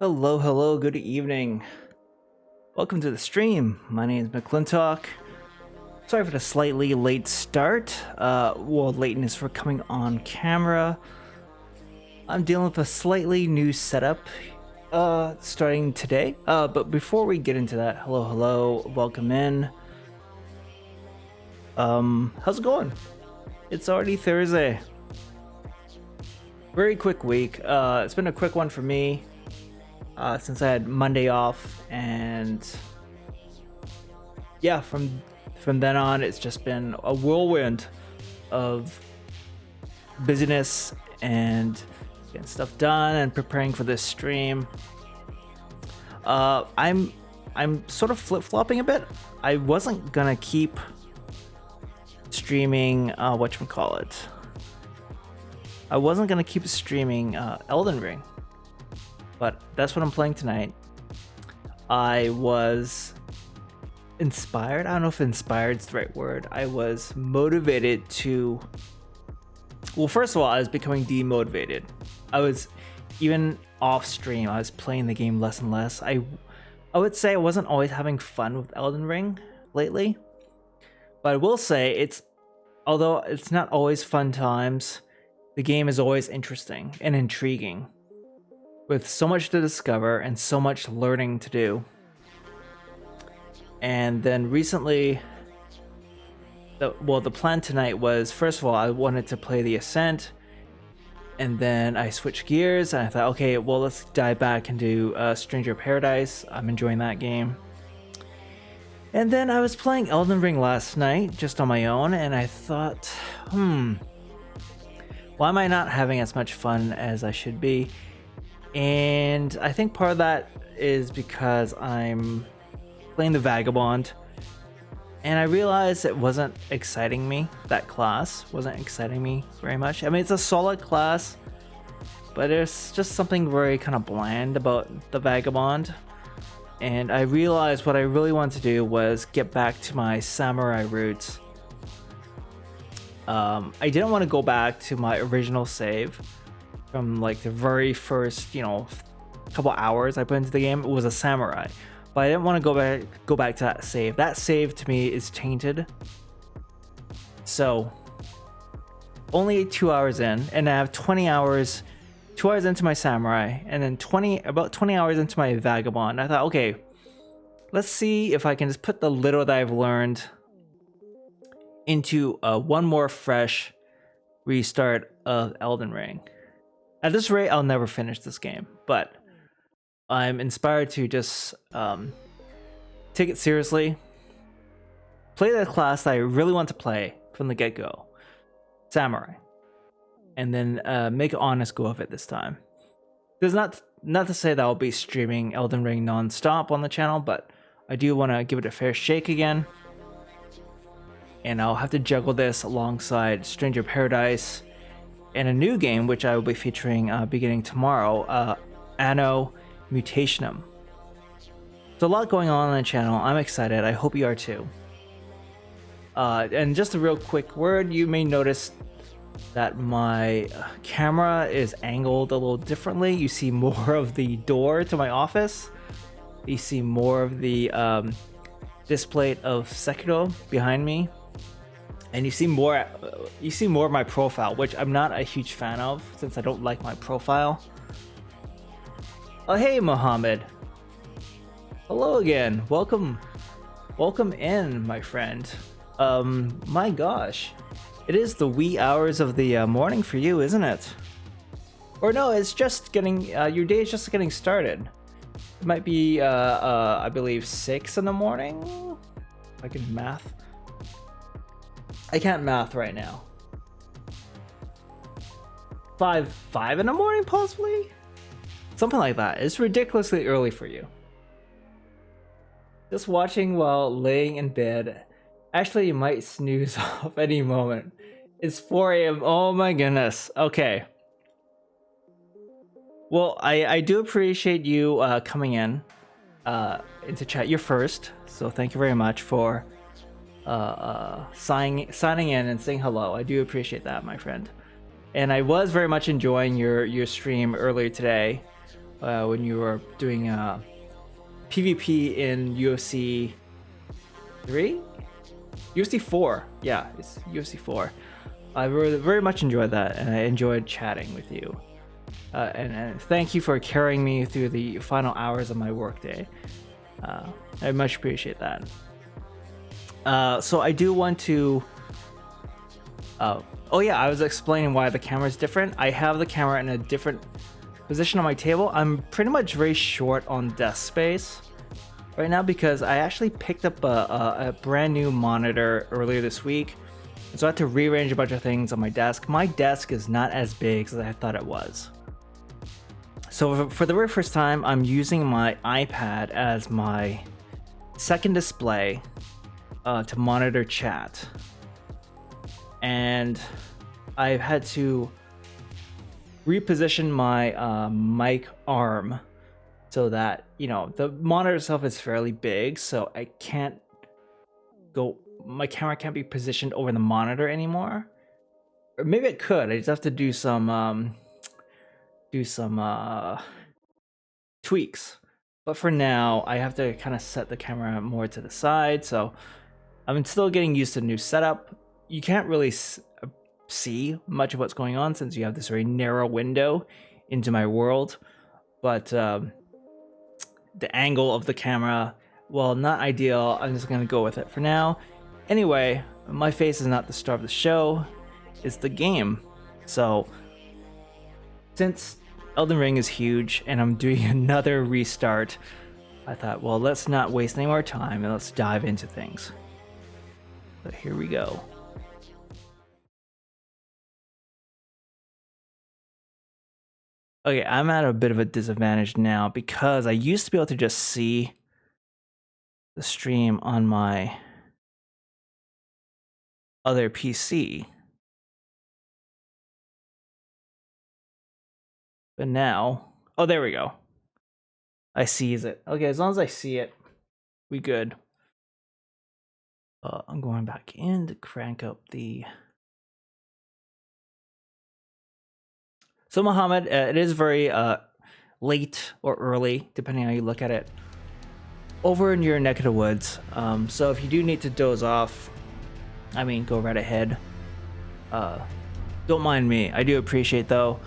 Hello, good evening. Welcome to the stream. My name is McClintock. Sorry for the slightly late start. Lateness for coming on camera. I'm dealing with a slightly new setup starting today. But before we get into that, hello, welcome in. How's it going? It's already Thursday. Very quick week. It's been a quick one for me. Since I had Monday off, and yeah, from then on, it's just been a whirlwind of busyness and getting stuff done and preparing for this stream. I'm sort of flip-flopping a bit. I wasn't gonna keep streaming whatchamacallit. I wasn't gonna keep streaming Elden Ring. But that's what I'm playing tonight. I was inspired. I don't know if inspired is the right word. I was motivated to... Well, first of all, I was becoming demotivated. I was, even off stream, I was playing the game less and less. I would say I wasn't always having fun with Elden Ring lately. But I will say, although it's not always fun times, the game is always interesting and intriguing, with so much to discover and so much learning to do. And then recently, the plan tonight was, first of all, I wanted to play the Ascent, and then I switched gears and I thought, okay, well, let's dive back into Stranger Paradise. I'm enjoying that game. And then I was playing Elden Ring last night just on my own, and I thought, why am I not having as much fun as I should be? And I think part of that is because I'm playing the Vagabond, and I realized it wasn't exciting me. That class wasn't exciting me very much. I mean, it's a solid class, but there's just something very kind of bland about the Vagabond. And I realized what I really wanted to do was get back to my samurai roots. I didn't want to go back to my original save from like the very first, couple hours I put into the game. It was a samurai, but I didn't want to go back to that save. That save to me is tainted. So only 2 hours in, and I have 20 hours, 2 hours into my samurai, and then about 20 hours into my vagabond. I thought, okay, let's see if I can just put the little that I've learned into one more fresh restart of Elden Ring. At this rate, I'll never finish this game, but I'm inspired to just take it seriously, play the class that I really want to play from the get-go, Samurai, and then make an honest go of it this time. There's not to say that I'll be streaming Elden Ring non-stop on the channel, but I do want to give it a fair shake again, and I'll have to juggle this alongside Stranger Paradise and a new game which I will be featuring beginning tomorrow, Anno Mutationum. There's a lot going on the channel. I'm excited. I hope you are too. And just a real quick word, you may notice that my camera is angled a little differently. You see more of the door to my office. You see more of the display of Sekiro behind me. And you see more of my profile, which I'm not a huge fan of since I don't like my profile. Oh, hey, Mohammed. Hello again. Welcome in, my friend. My gosh, it is the wee hours of the morning for you, isn't it? Or no, it's just getting your day is just getting started. It might be I believe 6 in the morning. If I can math. I can't math right now. 5 in the morning, possibly? Something like that. It's ridiculously early for you. Just watching while laying in bed. Actually, you might snooze off any moment. It's 4 a.m. Oh my goodness. Okay. Well, I do appreciate you coming in into chat. You're first, so thank you very much for signing in and saying hello. I do appreciate that, my friend. And I was very much enjoying your stream earlier today. when you were doing PvP in UFC 3? UFC 4. Yeah, it's UFC 4. I very much enjoyed that, and I enjoyed chatting with you. And thank you for carrying me through the final hours of my workday. I much appreciate that. So I do want to. Oh yeah, I was explaining why the camera is different. I have the camera in a different position on my table. I'm pretty much very short on desk space right now because I actually picked up a brand new monitor earlier this week. So I had to rearrange a bunch of things on my desk. My desk is not as big as I thought it was. So for the very first time, I'm using my iPad as my second display to monitor chat. And I've had to reposition my mic arm so that, you know, the monitor itself is fairly big, so I can't go, my camera can't be positioned over the monitor anymore. Or maybe it could. I just have to do some tweaks. But for now, I have to kind of set the camera more to the side, so I'm still getting used to the new setup. You can't really see much of what's going on since you have this very narrow window into my world, but the angle of the camera, well, not ideal. I'm just gonna go with it for now. Anyway, my face is not the star of the show, it's the game. So since Elden Ring is huge and I'm doing another restart, I thought, well, let's not waste any more time and let's dive into things. So here we go. Okay, I'm at a bit of a disadvantage now because I used to be able to just see the stream on my other PC. But now, oh, there we go. I sees it. Okay, as long as I see it, we good. I'm going back in to crank up the... So Mohammed, it is very late or early, depending on how you look at it, over in your neck of the woods. So if you do need to doze off, I mean, go right ahead. Don't mind me. I do appreciate, though,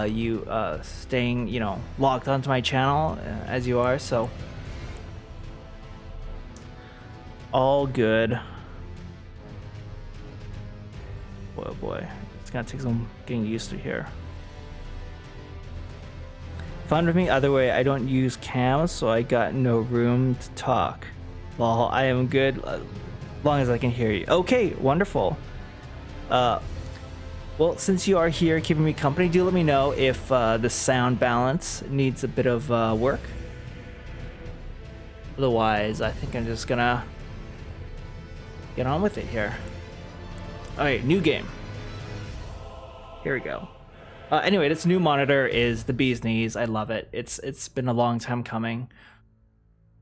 you staying, you know, locked onto my channel as you are, so all good. Boy, oh boy, it's gonna take some getting used to here. Fun with me, other way, I don't use cams, so I got no room to talk. Well, I am good as long as I can hear you. Okay, wonderful. Well, since you are here keeping me company, do let me know if the sound balance needs a bit of work. Otherwise, I think I'm just gonna get on with it here. Alright, new game. Here we go. Anyway, this new monitor is the bee's knees. I love it. It's been a long time coming.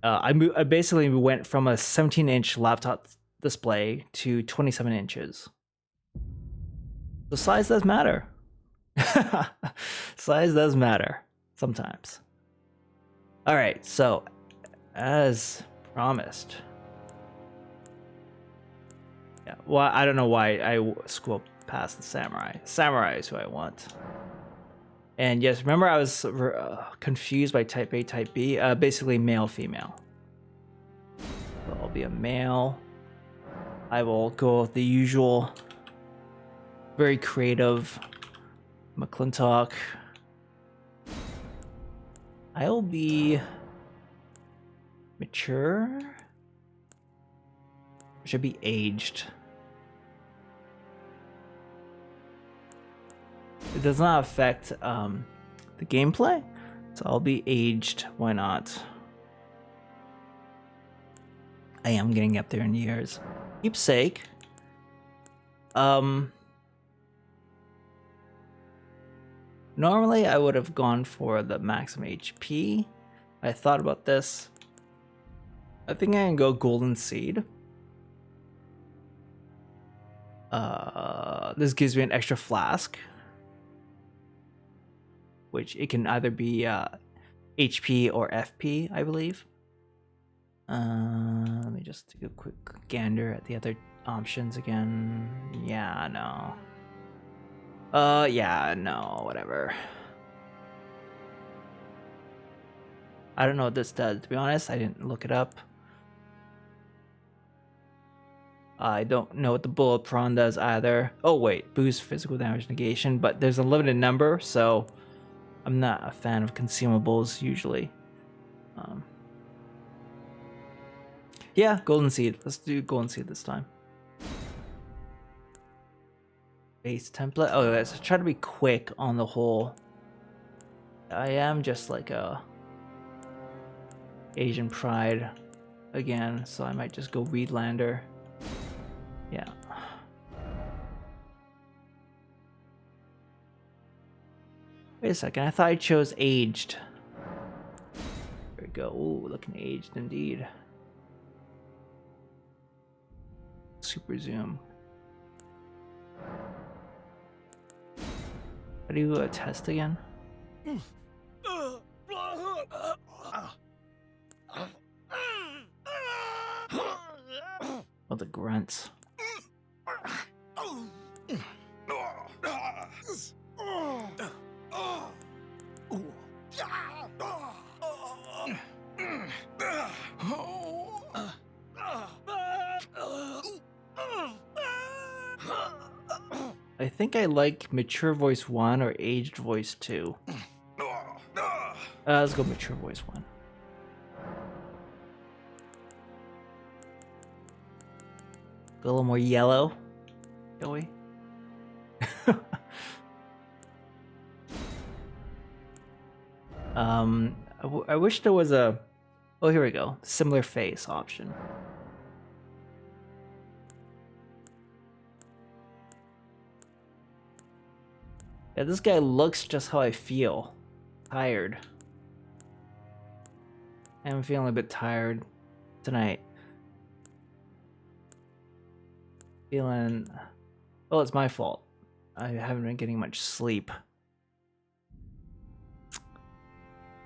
I basically went from a 17-inch laptop display to 27 inches. The size does matter. Size does matter sometimes. All right, so as promised. Yeah, well, I don't know why I scrolled past the samurai. Samurai is who I want. And yes, remember I was confused by type A, type B. Basically male, female. So I'll be a male. I will go with the usual, very creative McClintock. I'll be mature. Should be aged. It does not affect the gameplay, so I'll be aged. Why not? I am getting up there in years. Keepsake. Normally I would have gone for the maximum HP. I thought about this. I think I can go Golden Seed. This gives me an extra flask. which it can either be HP or FP, I believe. Let me just take a quick gander at the other options again. Yeah, no. Yeah, no, whatever. I don't know what this does, to be honest. I didn't look it up. I don't know what the bullet prawn does either. Oh wait, boost physical damage negation, but there's a limited number, so I'm not a fan of consumables usually. Yeah, golden seed. Let's do golden seed this time. Base template. Oh, let's try to be quick on the whole. I am just like a Asian pride again, so I might just go Reedlander. Yeah. Wait a second, I thought I chose aged. There we go. Ooh, looking aged indeed. Super zoom. How do you test again? Oh, the grunts. I think I like mature voice 1 or aged voice 2. Let's go mature voice 1. Go a little more yellow, shall we? I wish there was a... Oh, here we go. Similar face option. Yeah, this guy looks just how I feel. Tired. I'm feeling a bit tired tonight. Feeling... Well, it's my fault. I haven't been getting much sleep.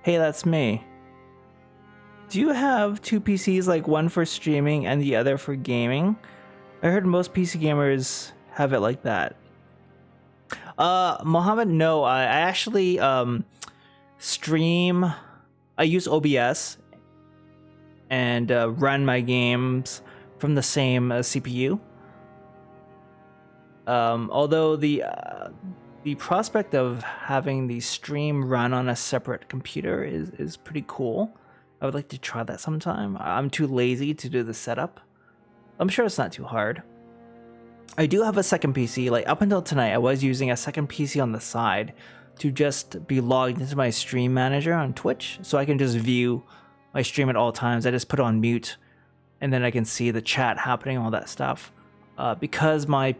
Hey, that's me. Do you have two PCs, like one for streaming and the other for gaming? I heard most PC gamers have it like that. Mohammed, no. I actually stream. I use OBS and run my games from the same CPU. Although the prospect of having the stream run on a separate computer is pretty cool. I would like to try that sometime. I'm too lazy to do the setup. I'm sure it's not too hard. I do have a second PC. Like up until tonight, I was using a second PC on the side to just be logged into my stream manager on Twitch, so I can just view my stream at all times. I just put it on mute, and then I can see the chat happening, all that stuff. Because my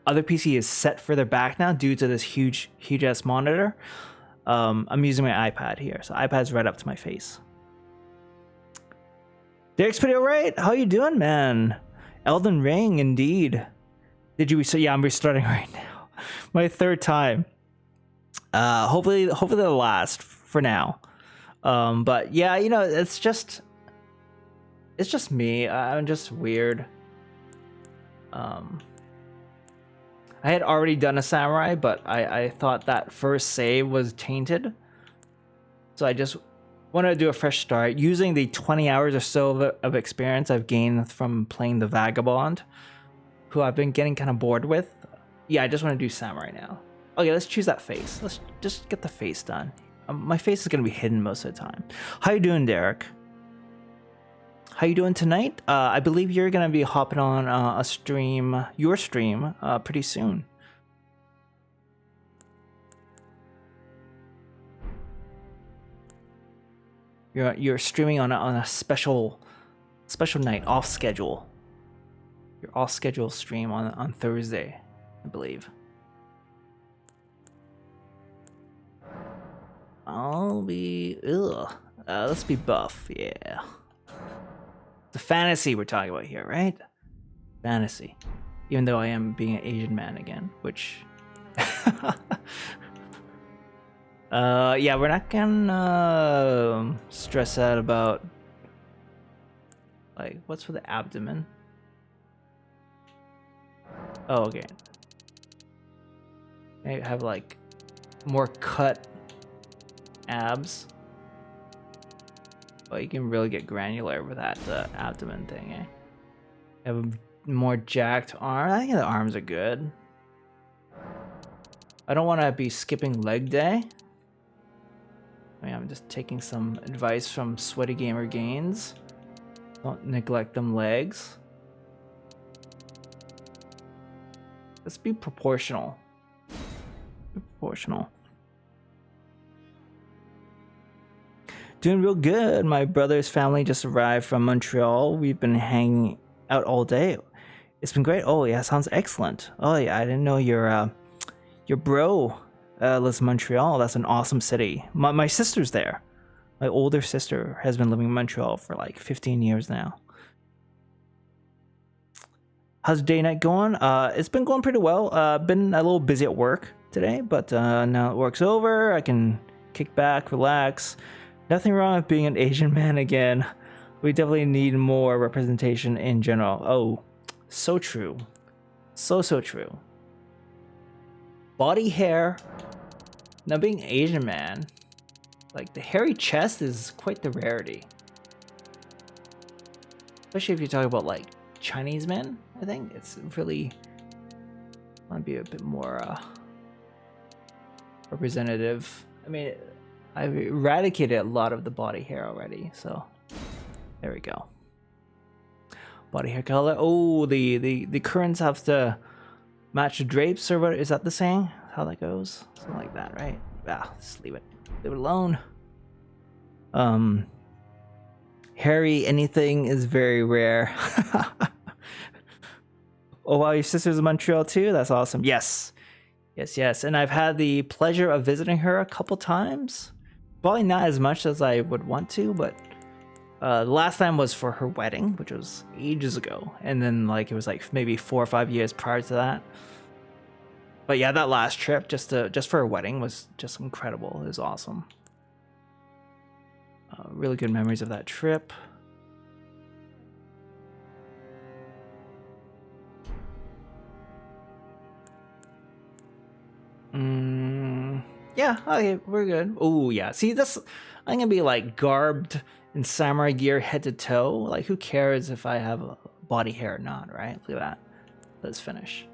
other PC is set further back now due to this huge ass monitor, I'm using my iPad here, so iPad's right up to my face. Derek's pretty alright. How you doing, man? Elden Ring, indeed. Did you restart? Yeah, I'm restarting right now. My third time. Hopefully the last for now. But yeah, you know, it's just me. I'm just weird. I had already done a samurai, but I thought that first save was tainted. So I just wanted to do a fresh start using the 20 hours or so of experience I've gained from playing the Vagabond, who I've been getting kind of bored with. Yeah, I just want to do samurai now. Okay, let's choose that face. Let's just get the face done. My face is going to be hidden most of the time. How you doing, Derek? How you doing tonight? I believe you're going to be hopping on a stream, your stream, pretty soon. You're streaming on a special night, off schedule. Your off schedule stream on Thursday, I believe. I'll be let's be buff, yeah. The fantasy we're talking about here, right? Fantasy. Even though I am being an Asian man again, which Yeah, we're not gonna stress out about like what's for the abdomen. Oh, okay. Maybe have like more cut abs. Oh, you can really get granular with that abdomen thing, eh? Have a more jacked arm. I think the arms are good. I don't want to be skipping leg day. I mean, I'm just taking some advice from Sweaty Gamer Gains. Don't neglect them legs. Let's be proportional. Be proportional. Doing real good. My brother's family just arrived from Montreal. We've been hanging out all day. It's been great. Oh yeah, sounds excellent. Oh yeah, I didn't know your bro lives in Montreal. That's an awesome city. My sister's there. My older sister has been living in Montreal for like 15 years now. How's day night going? It's been going pretty well. Been a little busy at work today, but now that work's over, I can kick back, relax. Nothing wrong with being an Asian man again. We definitely need more representation in general. Oh, so true. So true. Body hair. Now being Asian man, like the hairy chest is quite the rarity. Especially if you talk about like Chinese men, I think it's really want to be a bit more representative. I mean, I've eradicated a lot of the body hair already, so there we go. Body hair color. Oh, the curtains have to match the drapes, or what is that the saying? How that goes? Something like that, right? Yeah, just leave it alone. Hairy anything is very rare. Oh wow, your sister's in Montreal too? That's awesome. Yes. And I've had the pleasure of visiting her a couple times. Probably not as much as I would want to, but the last time was for her wedding, which was ages ago. And then like it was like maybe 4 or 5 years prior to that. But yeah, that last trip just for her wedding was just incredible. It was awesome. Really good memories of that trip. Yeah, okay, we're good. Oh yeah, see this, I'm gonna be like garbed in samurai gear head to toe. Like who cares if I have a body hair or not, right? Look at that. Let's finish.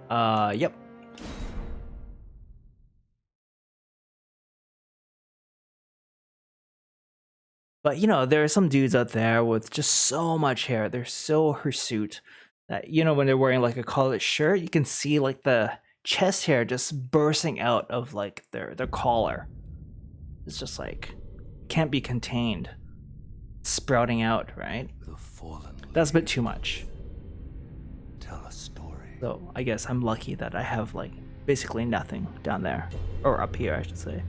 Yep. But you know, there are some dudes out there with just so much hair. They're so hirsute that, you know, when they're wearing like a collared shirt, you can see like the chest hair just bursting out of like their collar. It's just like can't be contained, sprouting out, right? That's a bit too much. Tell a story. So I guess I'm lucky that I have like basically nothing down there, or up here I should say.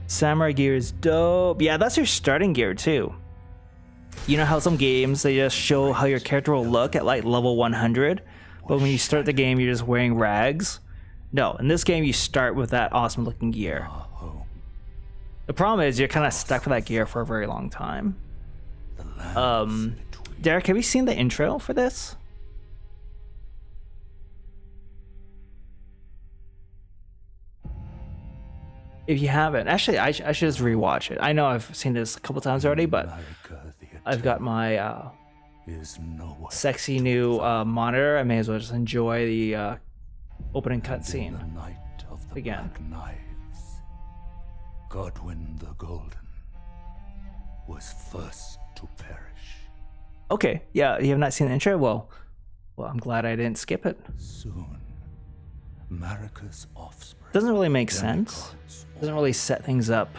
Samurai gear is dope. Yeah, that's your starting gear too. You know how some games they just show how your character will look at like level 100, but when you start the game you're just wearing rags? No, in this game you start with that awesome looking gear. The problem is you're kind of stuck with that gear for a very long time. Derek, have you seen the intro for this? If you haven't, actually, I should just rewatch it. I know I've seen this a couple times already, but I've got my sexy new monitor. I may as well just enjoy the opening cutscene again. Godwin the Golden was first to perish. Okay, yeah, you have not seen the intro? Well, I'm glad I didn't skip it. Soon, Marika's offspring. Doesn't really make sense. Doesn't really set things up.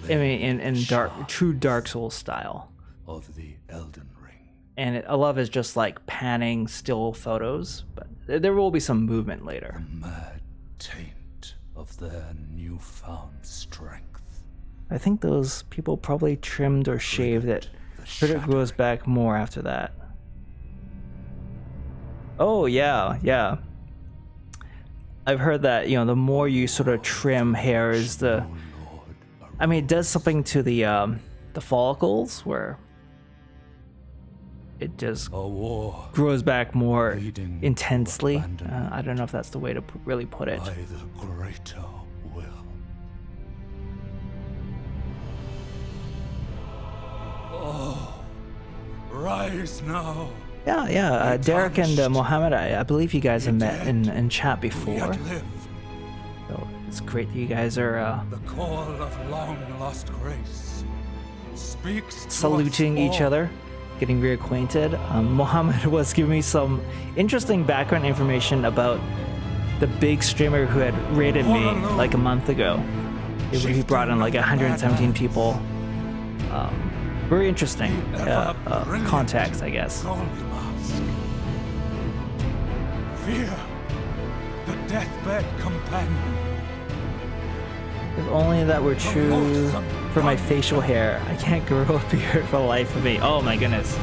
I mean, in true Dark Souls style. Of the Elden Ring. And a lot of it's just like panning still photos, but there will be some movement later. The mad taint of their newfound strength. I think those people probably trimmed or shaved it. But it grows back more after that. Oh yeah. I've heard that, you know, the more you sort of trim hairs, the, I mean, it does something to the follicles where it just A war grows back more leading to intensely. abandonment I don't know if that's the way to really put it. by the greater will. Oh, rise now. Yeah. Derek and Mohammed, I believe you guys have met in chat We before. yet live. So it's great that you guys are The call of long lost grace speaks to saluting us each all. other, getting reacquainted. Mohammed was giving me some interesting background information about the big streamer who had raided me like a month ago. He brought in like 117 people. Very interesting context, I guess. Gold mask. Fear, the deathbed companion. If only that were true for my facial hair. I can't grow a beard for the life of me. Oh my goodness.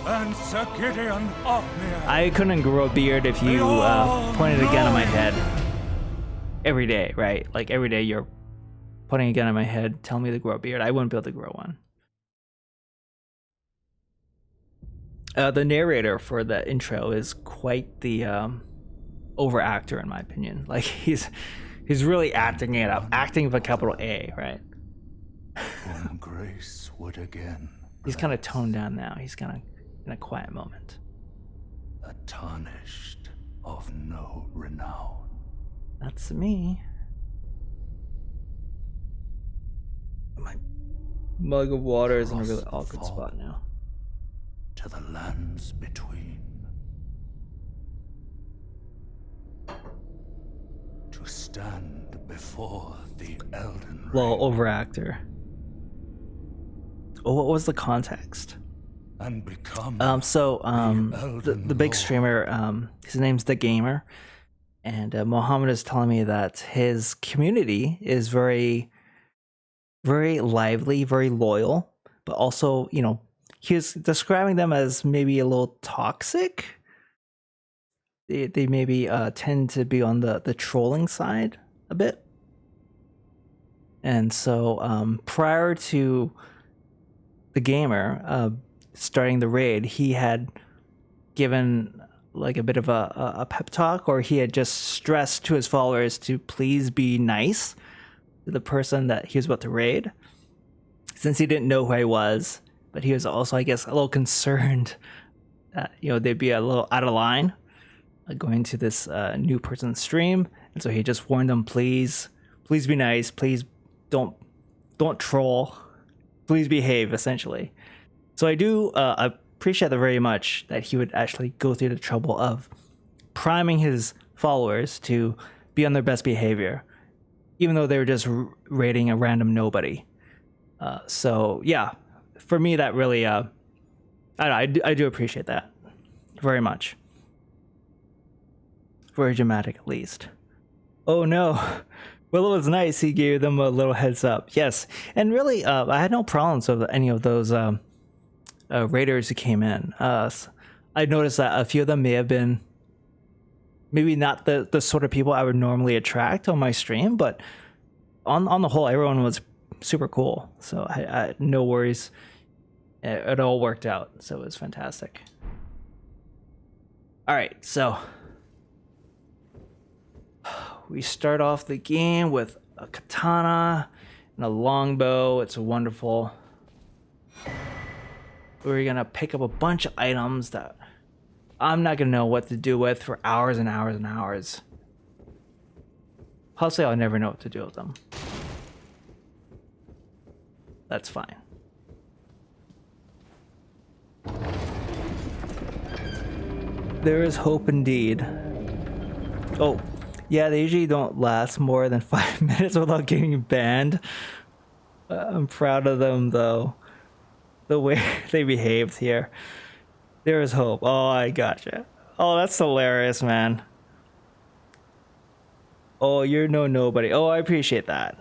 And Sir Gideon Othniel. I couldn't grow a beard if you pointed a gun at my head every day, right? Like every day you're pointing a gun at my head, telling me to grow a beard. I wouldn't be able to grow one. The narrator for the intro is quite the over actor, in my opinion. Like he's really acting it up, acting with a capital A, right? Whom grace would again. He's kind of toned down now. He's kind of in a quiet moment. A tarnished of no renown. That's me. My mug of water is in a really awkward spot now. To the lands between. To stand before the Elden Well, Ring over actor. Oh, what was the context? and become The big streamer, his name's The Gamer, and Mohammed is telling me that his community is very, very lively, very loyal, but also, you know, he was describing them as maybe a little toxic. They maybe tend to be on the trolling side a bit. And so prior to The Gamer starting the raid, he had given like a bit of a pep talk, or he had just stressed to his followers to please be nice to the person that he was about to raid, since he didn't know who I was. But he was also, I guess, a little concerned that, you know, they'd be a little out of line going to this new person's stream. And so he just warned them, please be nice. Please don't troll. Please behave, essentially. So I do appreciate that very much, that he would actually go through the trouble of priming his followers to be on their best behavior, even though they were just raiding a random nobody. So yeah, for me, that really, I do appreciate that very much. Very dramatic, at least. Oh no. Well, it was nice. He gave them a little heads up. Yes. And really, I had no problems with any of those raiders who came in. I noticed that a few of them may have been maybe not the sort of people I would normally attract on my stream, but on the whole, everyone was super cool. So I no worries. It all worked out. So it was fantastic. All right. So we start off the game with a katana and a longbow. It's wonderful. We're gonna pick up a bunch of items that I'm not gonna know what to do with for hours and hours and hours. Possibly I'll never know what to do with them. That's fine. There is hope indeed. Oh, yeah, they usually don't last more than 5 minutes without getting banned. I'm proud of them, though. The way they behaved here. There is hope. Oh, I gotcha. Oh, that's hilarious, man. Oh, you're nobody. Oh, I appreciate that.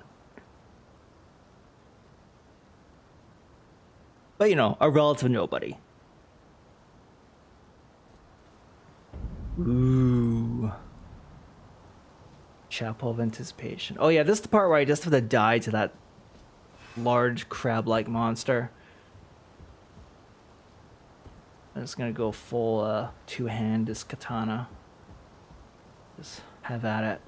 But, you know, a relative nobody. Ooh. Chapel of Anticipation. Oh yeah, this is the part where I just have to die to that large crab-like monster. I'm just gonna go full two-hand this katana. Just have at it.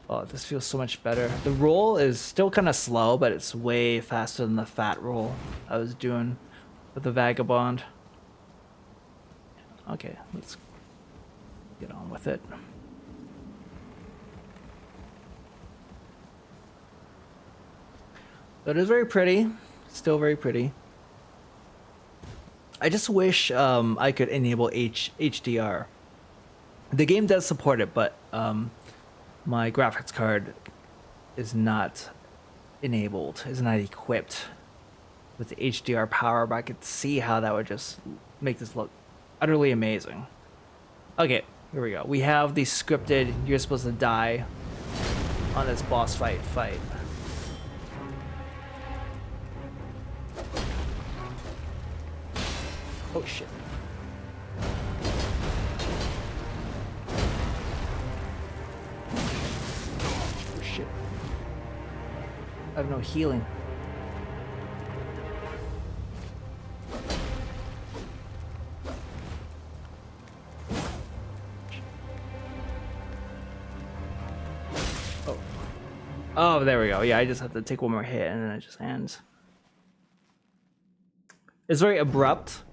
Oh, this feels so much better. The roll is still kind of slow, but it's way faster than the fat roll I was doing with the Vagabond. Okay, let's get on with it. It is very pretty. Still very pretty. I just wish I could enable HDR. The game does support it, but my graphics card is not enabled, is not equipped with the HDR power, but I could see how that would just make this look utterly amazing. Okay, here we go. We have the scripted, you're supposed to die on this boss fight. Oh shit. Oh shit. I have no healing. Oh. Oh, there we go. Yeah, I just have to take one more hit and then it just ends. It's very abrupt.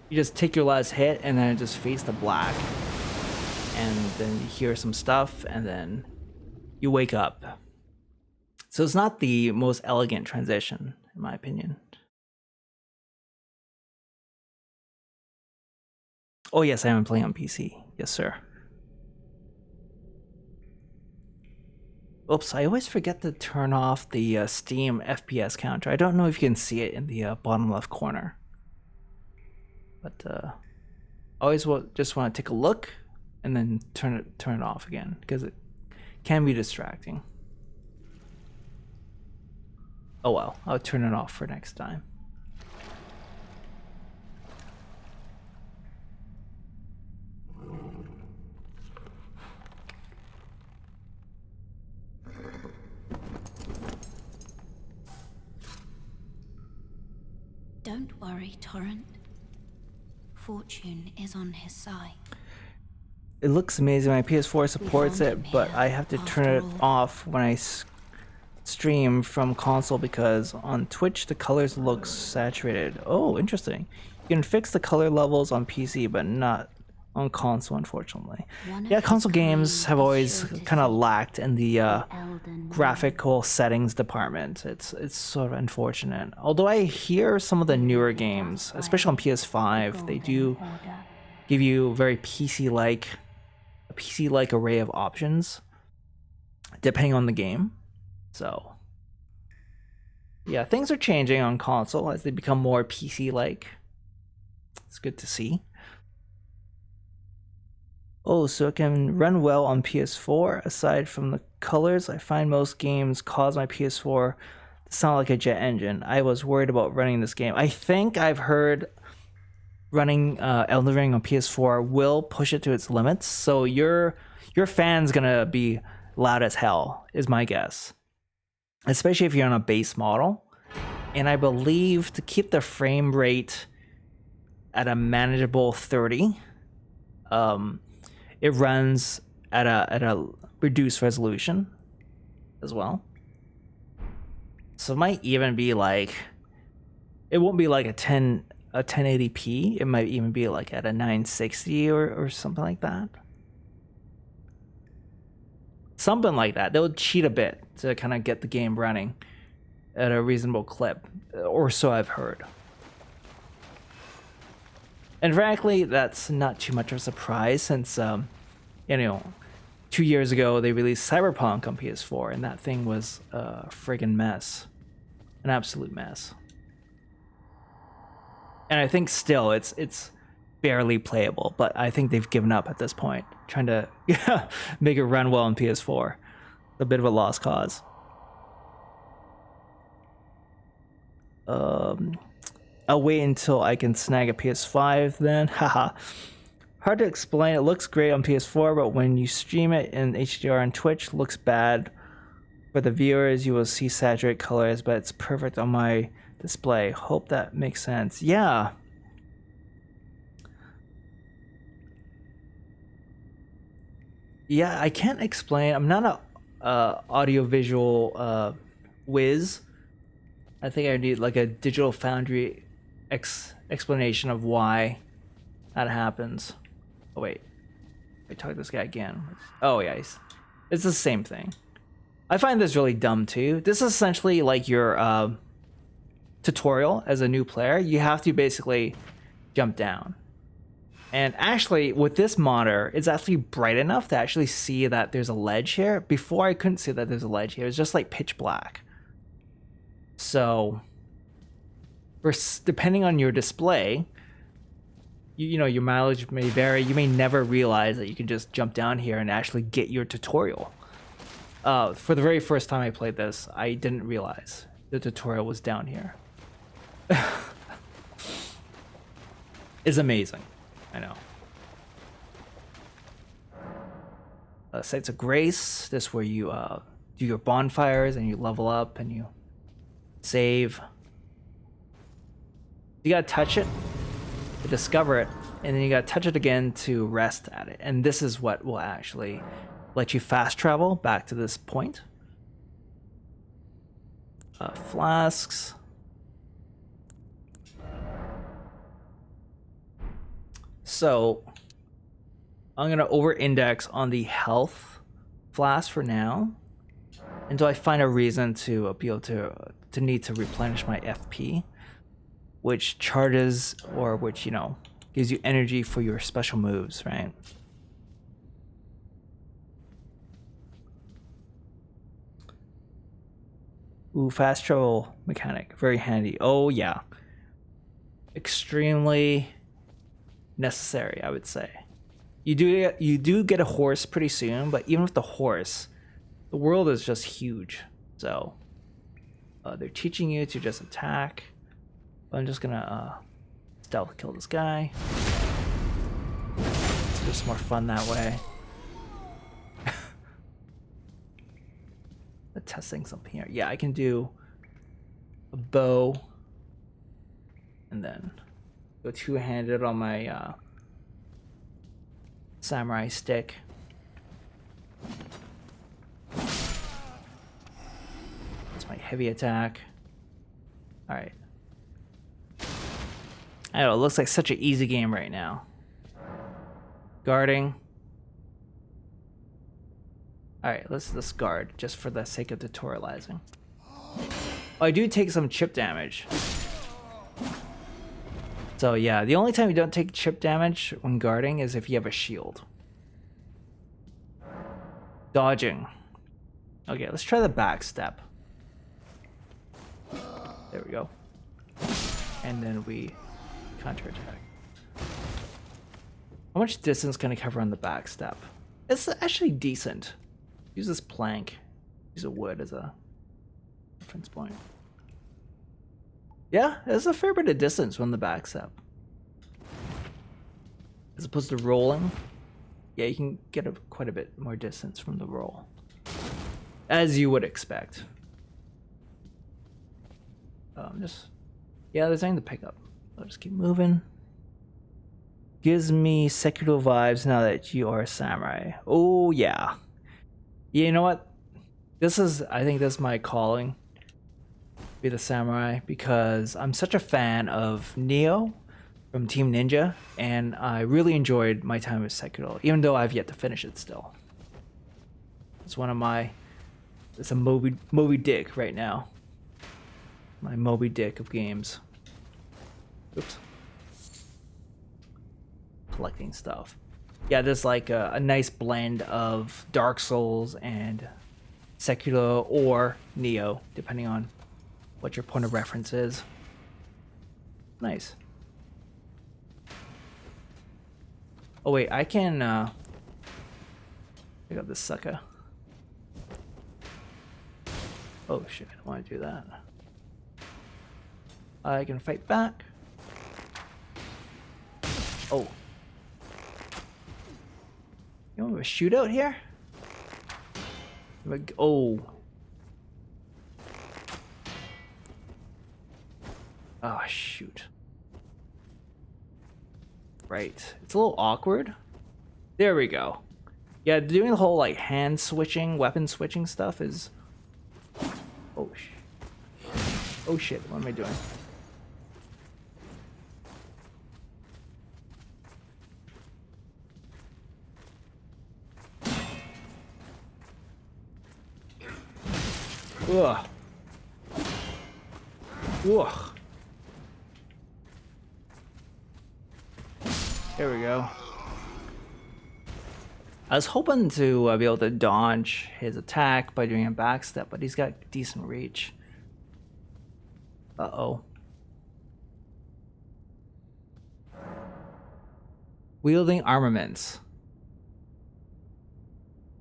You just take your last hit and then it just fades to black. And then you hear some stuff and then you wake up. So it's not the most elegant transition, in my opinion. Oh yes, I am playing on PC. Yes, sir. Oops, I always forget to turn off the Steam FPS counter. I don't know if you can see it in the bottom left corner. But always just want to take a look and then turn it off again because it can be distracting. Oh well, I'll turn it off for next time. Don't worry, Torrent. Fortune is on his side. It looks amazing. My PS4 supports it, but I have to turn it off when I stream from console because on Twitch the colors look saturated. Oh, interesting. You can fix the color levels on PC, but not on console, unfortunately. Yeah, console games have always kind of lacked in the graphical settings department. It's sort of unfortunate. Although I hear some of the newer games, especially on PS5, they do give you very PC-like array of options depending on the game. So yeah, things are changing on console as they become more PC-like. It's good to see. Oh, so it can run well on PS4. Aside from the colors, I find most games cause my PS4 to sound like a jet engine. I was worried about running this game. I think I've heard running Elden Ring on PS4 will push it to its limits. So your fan's gonna be loud as hell, is my guess. Especially if you're on a base model. And I believe to keep the frame rate at a manageable 30, it runs at a reduced resolution as well. So it might even be like, it won't be like a 1080p. It might even be like at a 960 or something like that. Something like that. They'll cheat a bit to kind of get the game running at a reasonable clip, or so I've heard. And frankly, that's not too much of a surprise since, 2 years ago they released Cyberpunk on PS4, and that thing was a friggin' mess, an absolute mess. And I think still it's barely playable, but I think they've given up at this point, trying to make it run well on PS4. A bit of a lost cause. I'll wait until I can snag a PS5 then. Haha. Hard to explain. It looks great on PS4, but when you stream it in HDR on Twitch, it looks bad. For the viewers, you will see saturated colors, but it's perfect on my display. Hope that makes sense. Yeah. Yeah, I can't explain. I'm not a audio-visual whiz. I think I need like a Digital Foundry explanation of why that happens. Oh wait, I talk to this guy again. Oh yeah, it's the same thing. I find this really dumb too. This is essentially like your tutorial as a new player. You have to basically jump down. And actually, with this monitor, it's actually bright enough to actually see that there's a ledge here. Before, I couldn't see that there's a ledge here. It was just like pitch black. So, depending on your display, you know, your mileage may vary. You may never realize that you can just jump down here and actually get your tutorial. For the very first time I played this, I didn't realize the tutorial was down here. It's amazing. I know. Sites of Grace. This is where you do your bonfires and you level up and you save. You gotta touch it to discover it, and then you gotta touch it again to rest at it. And this is what will actually let you fast travel back to this point. Flasks. So I'm gonna over-index on the health flask for now until I find a reason to be able to need to replenish my FP, which charges or which, you know, gives you energy for your special moves, right? Ooh, fast travel mechanic, very handy. Oh yeah, extremely necessary, I would say. You do get a horse pretty soon, but even with the horse, the world is just huge. So they're teaching you to just attack. But I'm just gonna stealth kill this guy. It's just more fun that way. Testing something here. Yeah, I can do a bow and then go two-handed on my samurai stick. That's my heavy attack. All right. I don't know, it looks like such an easy game right now. Guarding. Alright, let's guard, just for the sake of tutorializing. Oh, I do take some chip damage. So yeah, the only time you don't take chip damage when guarding is if you have a shield. Dodging. Okay, let's try the back step. There we go. And then we counterattack. How much distance can I cover on the back step? It's actually decent. Use this plank. Use a wood as a reference point. Yeah, there's a fair bit of distance from the back step. As opposed to rolling. Yeah, you can get quite a bit more distance from the roll. As you would expect. Yeah, there's nothing to pick up. I'll just keep moving. Gives me Sekiro vibes now that you are a samurai. Oh yeah. You know what? I think this is my calling. Be the samurai, because I'm such a fan of Neo from Team Ninja, and I really enjoyed my time with Sekiro, even though I've yet to finish it still. It's a Moby Dick right now. My Moby Dick of games. Oops. Collecting stuff. Yeah, there's like a nice blend of Dark Souls and Sekiro or Neo, depending on what your point of reference is. Nice. Oh wait, I can pick up this sucker. Oh shit, I don't want to do that. I can fight back. Oh. You know, a shootout here? Like, oh. Oh, shoot. Right. It's a little awkward. There we go. Yeah, doing the whole, like, hand switching, weapon switching stuff is... Oh, oh shit, what am I doing? Ugh. Ugh. There we go. I was hoping to be able to dodge his attack by doing a backstep, but he's got decent reach. Uh-oh. Wielding armaments.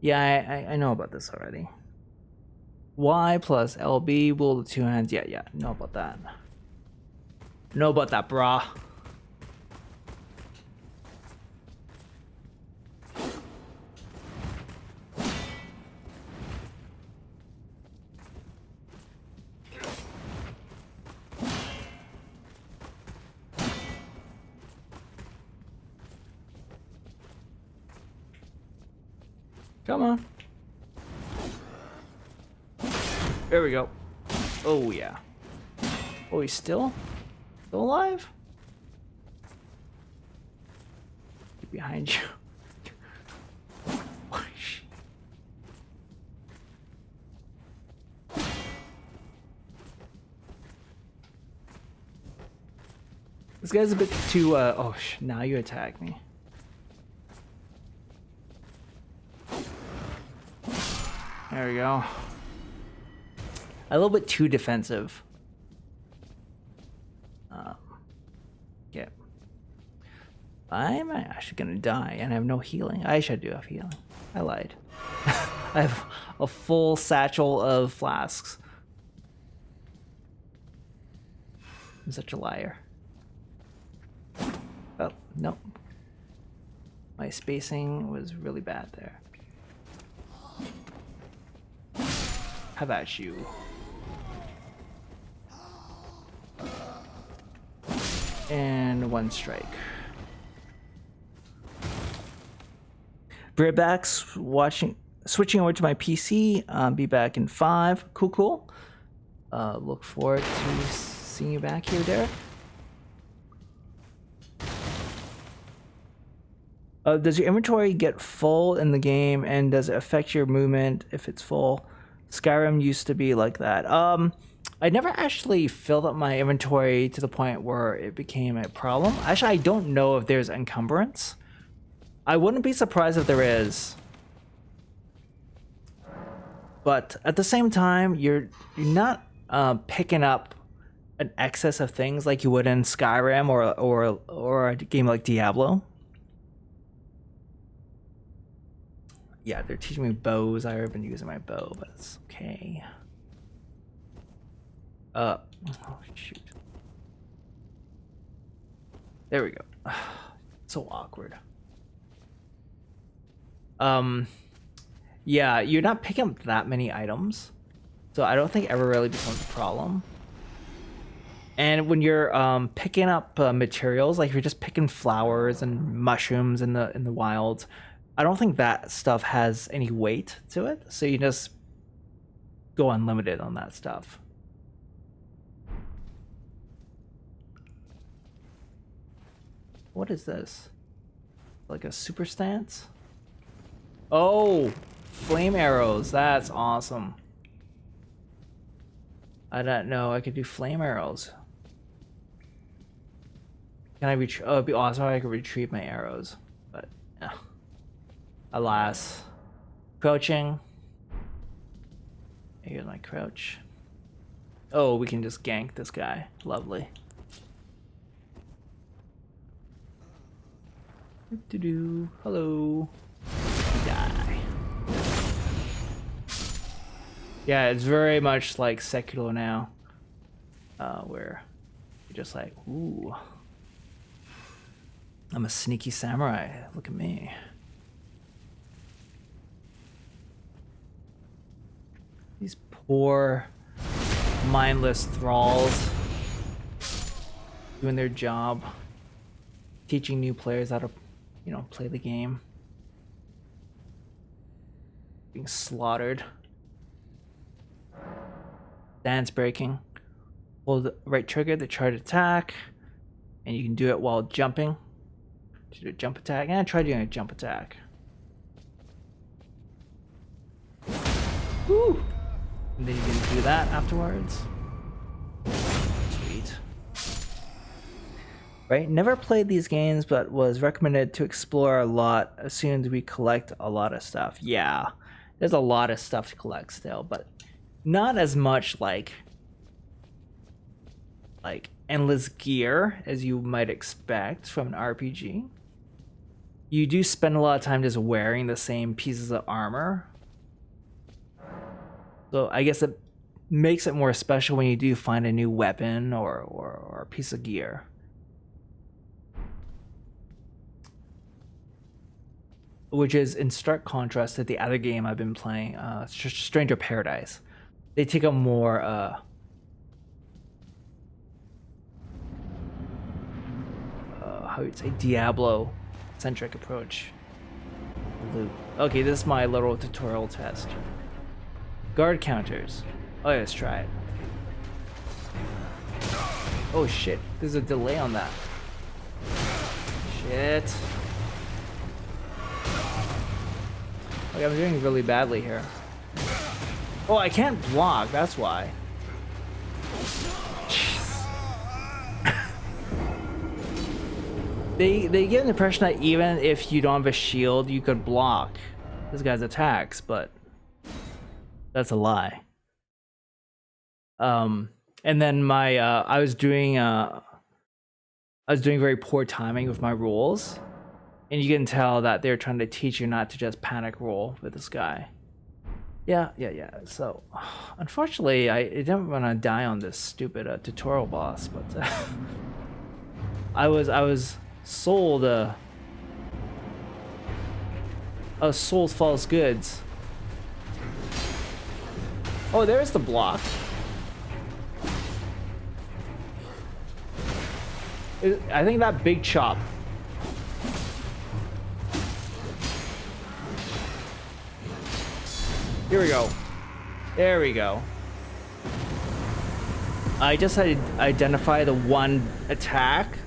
Yeah, I know about this already. Y plus LB, wield the two hands. Yeah, know about that. Know about that, brah. Come on. There we go. Oh, yeah. Oh, he's still alive? Get behind you. This guy's a bit too, oh, now you attack me. There we go. A little bit too defensive. Yeah. I'm actually gonna die and I have no healing. I should do have healing. I lied. I have a full satchel of flasks. I'm such a liar. Oh, no. My spacing was really bad there. How about you? And one strike. Be right back. Switching over to my PC. Be back in 5. Cool. Look forward to seeing you back here, Derek. Does your inventory get full in the game, and does it affect your movement if it's full? Skyrim used to be like that. I never actually filled up my inventory to the point where it became a problem. Actually, I don't know if there's encumbrance. I wouldn't be surprised if there is. But at the same time, you're not picking up an excess of things like you would in Skyrim or a game like Diablo. Yeah, they're teaching me bows. I've already been using my bow, but it's okay. Oh shoot. There we go. So awkward. Yeah, you're not picking up that many items, so I don't think it ever really becomes a problem. And when you're picking up materials, like if you're just picking flowers and mushrooms in the wild, I don't think that stuff has any weight to it, so you just go unlimited on that stuff. What is this? Like a super stance? Oh, flame arrows. That's awesome. I don't know. I could do flame arrows. Can I retrieve? Oh, it'd be awesome if I could retrieve my arrows, but yeah. Alas. Crouching. Here's my crouch. Oh, we can just gank this guy. Lovely. Do-do. Hello. Die. Yeah, it's very much like Sekiro now. Where you're just like, ooh. I'm a sneaky samurai. Look at me. These poor, mindless thralls doing their job, teaching new players how to, you know, play the game. Being slaughtered. Dance breaking. Hold the right trigger to charge attack, and you can do it while jumping. To do a jump attack, and I tried doing a jump attack. Woo! And then you can do that afterwards. Sweet. Right? Never played these games, but was recommended to explore a lot as soon as we collect a lot of stuff. Yeah, there's a lot of stuff to collect still, but not as much like endless gear as you might expect from an RPG. You do spend a lot of time just wearing the same pieces of armor. So I guess it makes it more special when you do find a new weapon or a piece of gear. Which is in stark contrast to the other game I've been playing, Stranger Paradise. They take a more how would you say, Diablo-centric approach. Okay, this is my little tutorial test. Guard counters. Oh yeah, let's try it. Oh shit, there's a delay on that. Shit. Okay, I'm doing really badly here. Oh, I can't block, that's why. They give an impression that even if you don't have a shield, you could block this guy's attacks, but that's a lie. And then my I was doing very poor timing with my rolls, and you can tell that they're trying to teach you not to just panic roll with this guy. Yeah. So, unfortunately, I didn't want to die on this stupid tutorial boss, but I was sold sold false goods. Oh, there's the block. I think that big chop. Here we go. There we go. I just had to identify the one attack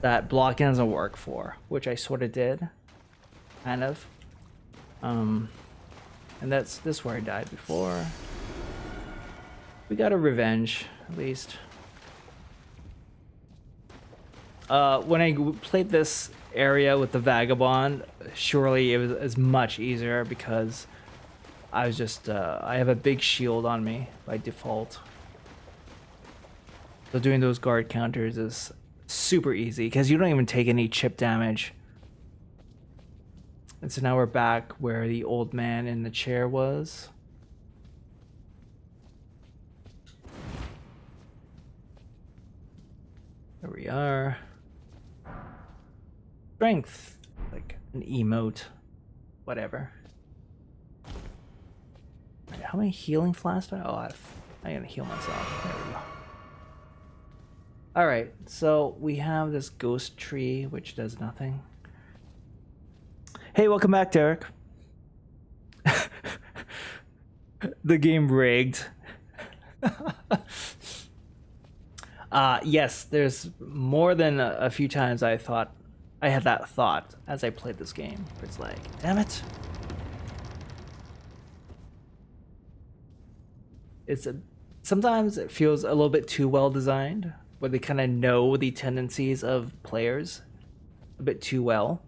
that blocking doesn't work for, which I sort of did, kind of. And this is where I died before. We got a revenge, at least. When I played this area with the Vagabond, surely it was much easier because I was just, I have a big shield on me by default. So doing those guard counters is super easy because you don't even take any chip damage. And so now we're back where the old man in the chair was. There we are. Strength, like an emote, whatever. How many healing flasks do I? Oh, I'm gonna heal myself. There we go. All right, so we have this ghost tree which does nothing. Hey, welcome back, Derek. The game rigged. Yes, there's more than a few times I thought I had that thought as I played this game. It's like, damn it. Sometimes it feels a little bit too well designed, where they kind of know the tendencies of players a bit too well.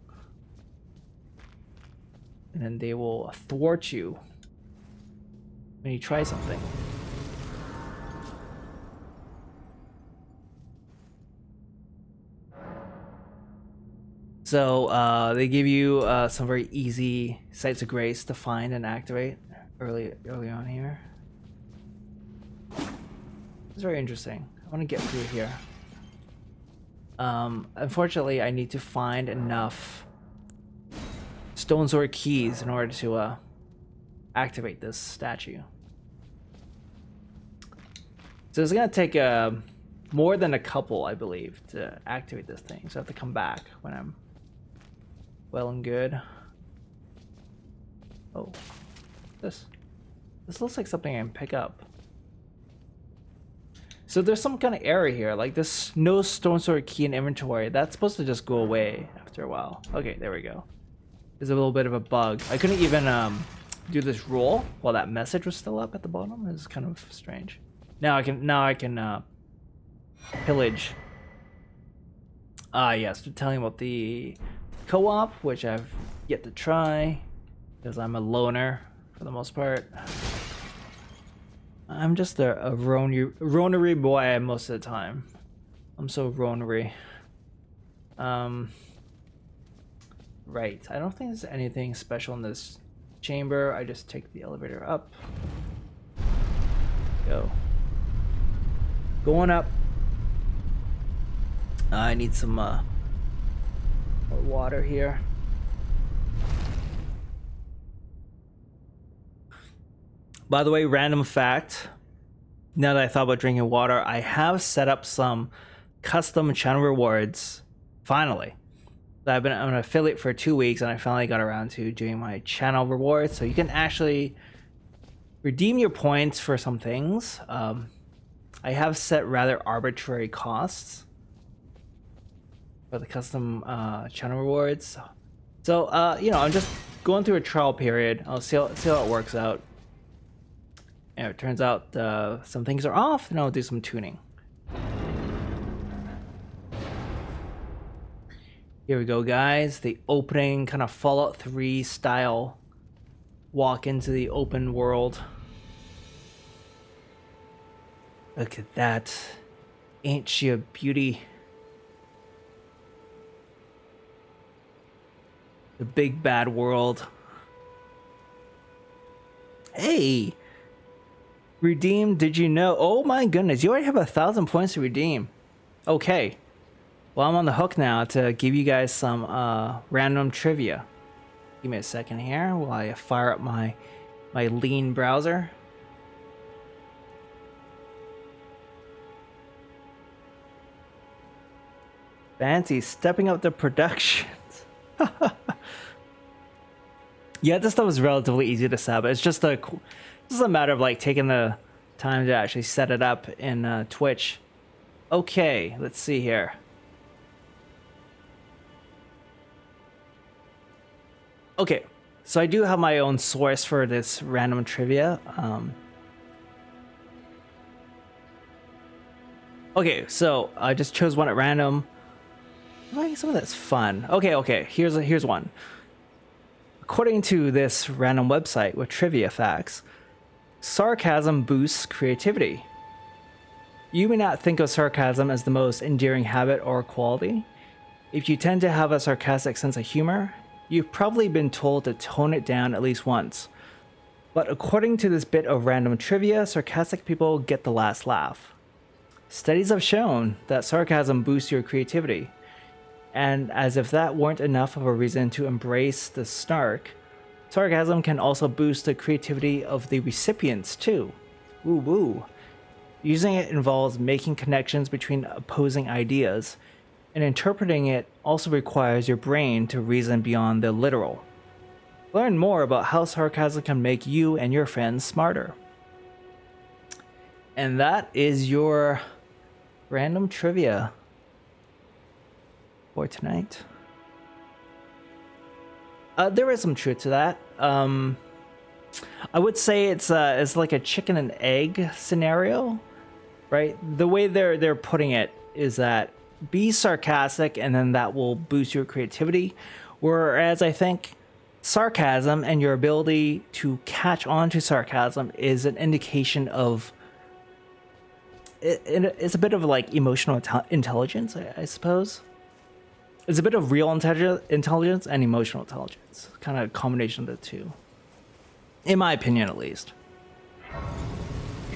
And then they will thwart you when you try something. So they give you some very easy sites of grace to find and activate early on here. It's very interesting. I want to get through here. Unfortunately, I need to find enough stone sword keys in order to activate this statue. So it's gonna take more than a couple, I believe, to activate this thing. So I have to come back when I'm well and good. Oh, this looks like something I can pick up. So there's some kind of error here, like this no stone sword key in inventory. That's supposed to just go away after a while. Okay, there we go. There's a little bit of a bug. I couldn't even do this roll while that message was still up at the bottom. It's kind of strange. Now I can pillage. Yes, telling about the co-op, which I've yet to try because I'm a loner for the most part. I'm just a ronery boy most of the time. I'm so ronery. Right. I don't think there's anything special in this chamber. I just take the elevator up. Go. Going up. I need some more water here. By the way, random fact, now that I thought about drinking water, I have set up some custom channel rewards, finally. I'm an affiliate for 2 weeks, and I finally got around to doing my channel rewards, so you can actually redeem your points for some things. I have set rather arbitrary costs for the custom channel rewards. So, you know, I'm just going through a trial period. I'll see how it works out. And if it turns out some things are off, then I'll do some tuning. Here we go, guys. The opening kind of Fallout 3 style walk into the open world. Look at that. Ain't she a beauty? The big bad world. Hey! Redeem, did you know? Oh my goodness, you already have 1,000 points to redeem. Okay. Well, I'm on the hook now to give you guys some random trivia. Give me a second here while I fire up my lean browser. Fancy stepping up the productions. Yeah, this stuff is relatively easy to set up. It's just a matter of like taking the time to actually set it up in Twitch. Okay, let's see here. Okay, so I do have my own source for this random trivia. Okay, so I just chose one at random. Like some of that's fun. Okay. Here's one. According to this random website with trivia facts, sarcasm boosts creativity. You may not think of sarcasm as the most endearing habit or quality. If you tend to have a sarcastic sense of humor, you've probably been told to tone it down at least once. But according to this bit of random trivia, sarcastic people get the last laugh. Studies have shown that sarcasm boosts your creativity. And as if that weren't enough of a reason to embrace the snark, sarcasm can also boost the creativity of the recipients too. Woo woo. Using it involves making connections between opposing ideas, and interpreting it also requires your brain to reason beyond the literal. Learn more about how sarcasm can make you and your friends smarter. And that is your random trivia for tonight. There is some truth to that. I would say it's like a chicken and egg scenario, right? The way they're putting it is that be sarcastic and then that will boost your creativity, whereas I think sarcasm and your ability to catch on to sarcasm is an indication of it's a bit of like emotional intelligence, I suppose. It's a bit of real intelligence and emotional intelligence, kind of a combination of the two, in my opinion at least.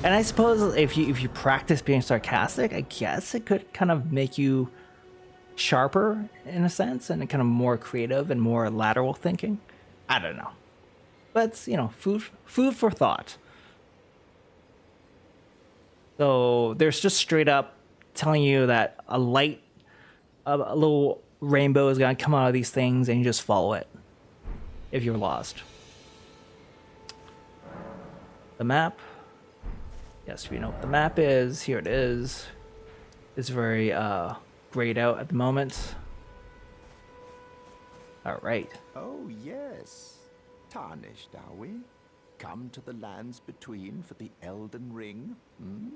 And I suppose if you practice being sarcastic, I guess it could kind of make you sharper in a sense, and kind of more creative and more lateral thinking. I don't know, but you know, food for thought. So there's just straight up telling you that a little rainbow is gonna come out of these things, and you just follow it if you're lost. The map. Yes, we know what the map is. Here it is. It's very grayed out at the moment. All right. Oh, yes. Tarnished, are we? Come to the lands between for the Elden Ring? Hmm?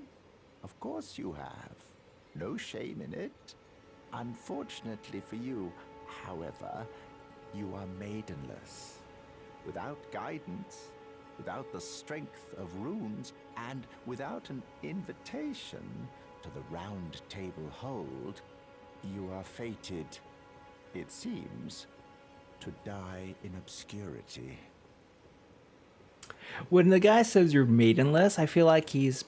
Of course you have. No shame in it. Unfortunately for you, however, you are maidenless. Without guidance, without the strength of runes, and without an invitation to the Round Table Hold, you are fated, it seems, to die in obscurity. When the guy says you're maidenless, I feel like he's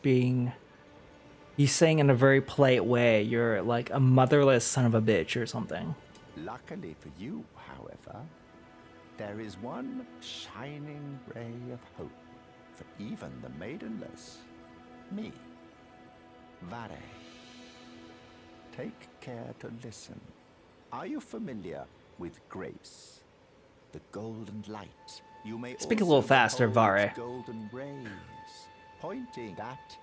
saying in a very polite way, you're like a motherless son of a bitch or something. Luckily for you, however, there is one shining ray of hope for even the maidenless. Me. Vare. Take care to listen. Are you familiar with grace? The golden light. You may Speak a also little faster, behold Vare. golden rays. Pointing that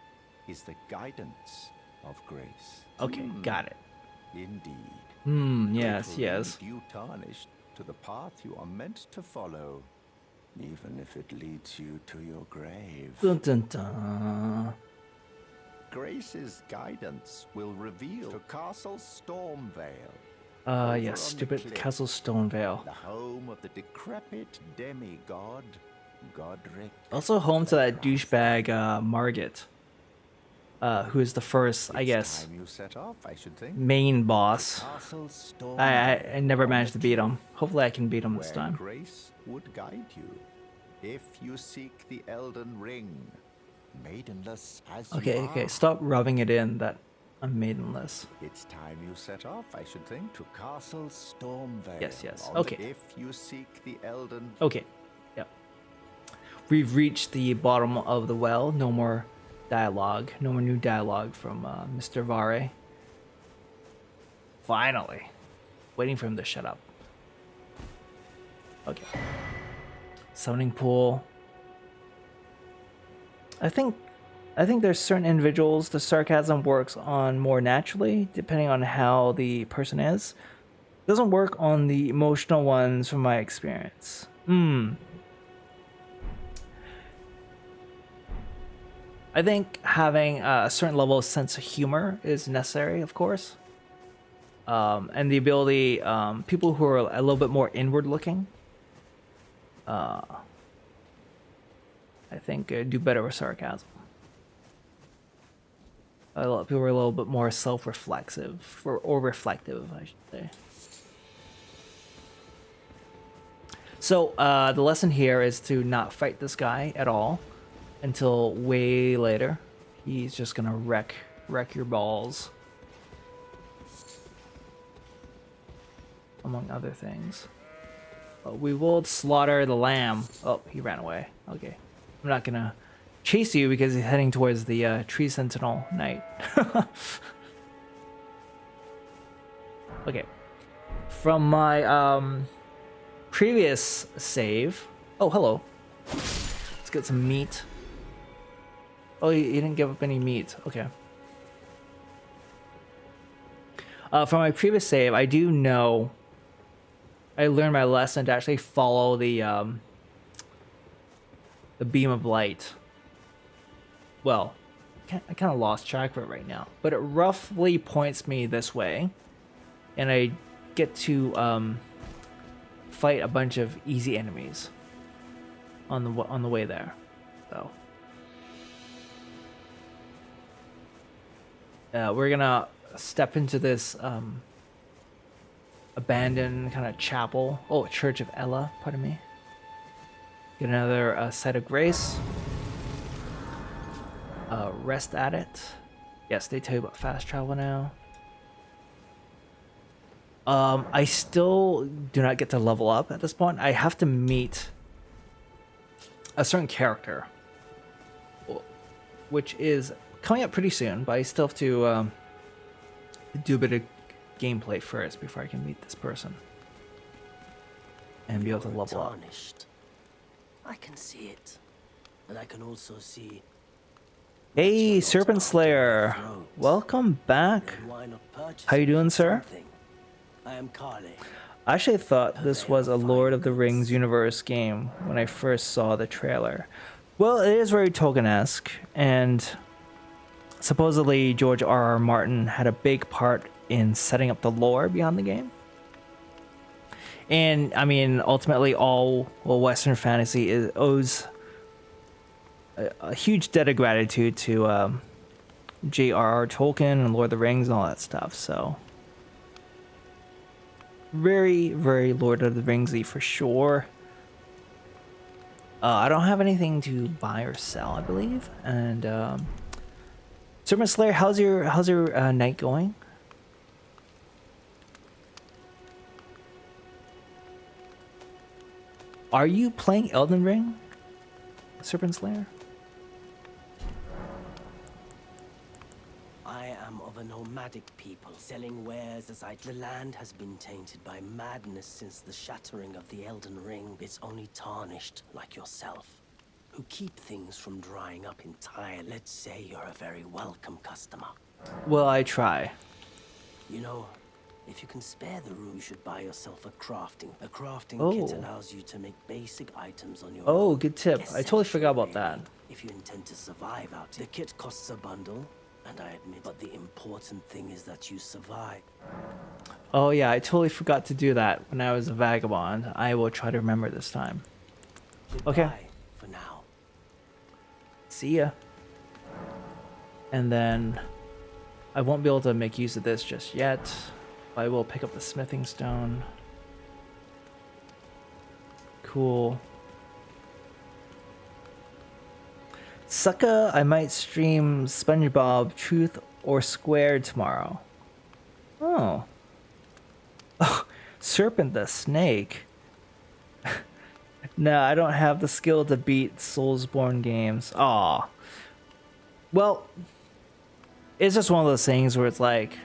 is the guidance of grace. Okay, got it. Indeed. Yes, It will yes. lead you tarnished to the path you are meant to follow, even if it leads you to your grave. Dun, dun, dun. Grace's guidance will reveal to Castle Stormvale, Yes, on the stupid cliff. Castle Stonevale. the home of the decrepit demigod, Godric. Also home to that douchebag Margit, who is the first, I It's guess, time you set off, I should think. main boss. Castle Stormvale, I never on managed the to beat him. cliff, Hopefully I can beat him this where time. Grace would guide you if you seek the Elden Ring, maidenless as you Okay, are. okay, stop rubbing it in that I'm maidenless. It's time you set off, I should think, to Castle Stormvale. Yes, yes, on the- okay. If you seek the Elden. Okay, yep. We've reached the bottom of the well. No more dialogue. No more new dialogue from Mr. Vare. Finally. Waiting for him to shut up. Okay. Summoning pool. I think there's certain individuals the sarcasm works on more naturally, depending on how the person is. It doesn't work on the emotional ones from my experience. I think having a certain level of sense of humor is necessary, of course. And the ability, people who are a little bit more inward looking, I think do better with sarcasm. A lot of people are a little bit more self-reflexive, or reflective, I should say. So the lesson here is to not fight this guy at all until way later. He's just gonna wreck your balls, among other things. But we will slaughter the lamb. Oh, he ran away. Okay, I'm not gonna chase you because he's heading towards the tree sentinel knight. Okay, from my previous save. Oh, hello. Let's get some meat. Oh, he didn't give up any meat. Okay. From my previous save, I do know I learned my lesson to actually follow the beam of light. Well, I kind of lost track of it right now, but it roughly points me this way, and I get to fight a bunch of easy enemies on the way there. So we're gonna step into this abandoned kind of chapel. Oh, Church of Ella, pardon me. Get another site of grace. Rest at it. Yes, they tell you about fast travel now. I still do not get to level up at this point. I have to meet a certain character, which is coming up pretty soon, but I still have to do a bit of gameplay first before I can meet this person and be able to You're level up. tarnished. I can see it, and I can also see. Hey, Serpent Slayer, welcome back. Why not purchase How you doing, sir? something? I am Carly. I actually thought this was a Lord of the Rings universe game when I first saw the trailer. Well, it is very Tolkien-esque, and supposedly George R.R. Martin had a big part in setting up the lore beyond the game. And I mean, ultimately, all Western fantasy owes a huge debt of gratitude to J.R.R. Tolkien and Lord of the Rings and all that stuff. So, very, very Lord of the Ringsy for sure. I don't have anything to buy or sell, I believe. And Serpent Slayer, how's your night going? Are you playing Elden Ring, Serpent Slayer? I am of a nomadic people, selling wares as the land has been tainted by madness since the shattering of the Elden Ring. It's only tarnished like yourself, who keep things from drying up entirely. Let's say you're a very welcome customer. Well, I try. You know, if you can spare the room, you should buy yourself a crafting. A crafting kit Oh. allows you to make basic items on your Oh, own. good tip. I totally forgot about that. If you intend to survive out, the kit costs a bundle, and I admit, but the important thing is that you survive. Oh yeah, I totally forgot to do that when I was a vagabond. I will try to remember this time. Okay. Goodbye for now. See ya. And then I won't be able to make use of this just yet. I will pick up the smithing stone. Cool. Sucka, I might stream SpongeBob Truth or Square tomorrow. Oh. Oh, Serpent the Snake. No, I don't have the skill to beat Soulsborne games. Aw. Well, it's just one of those things where it's like,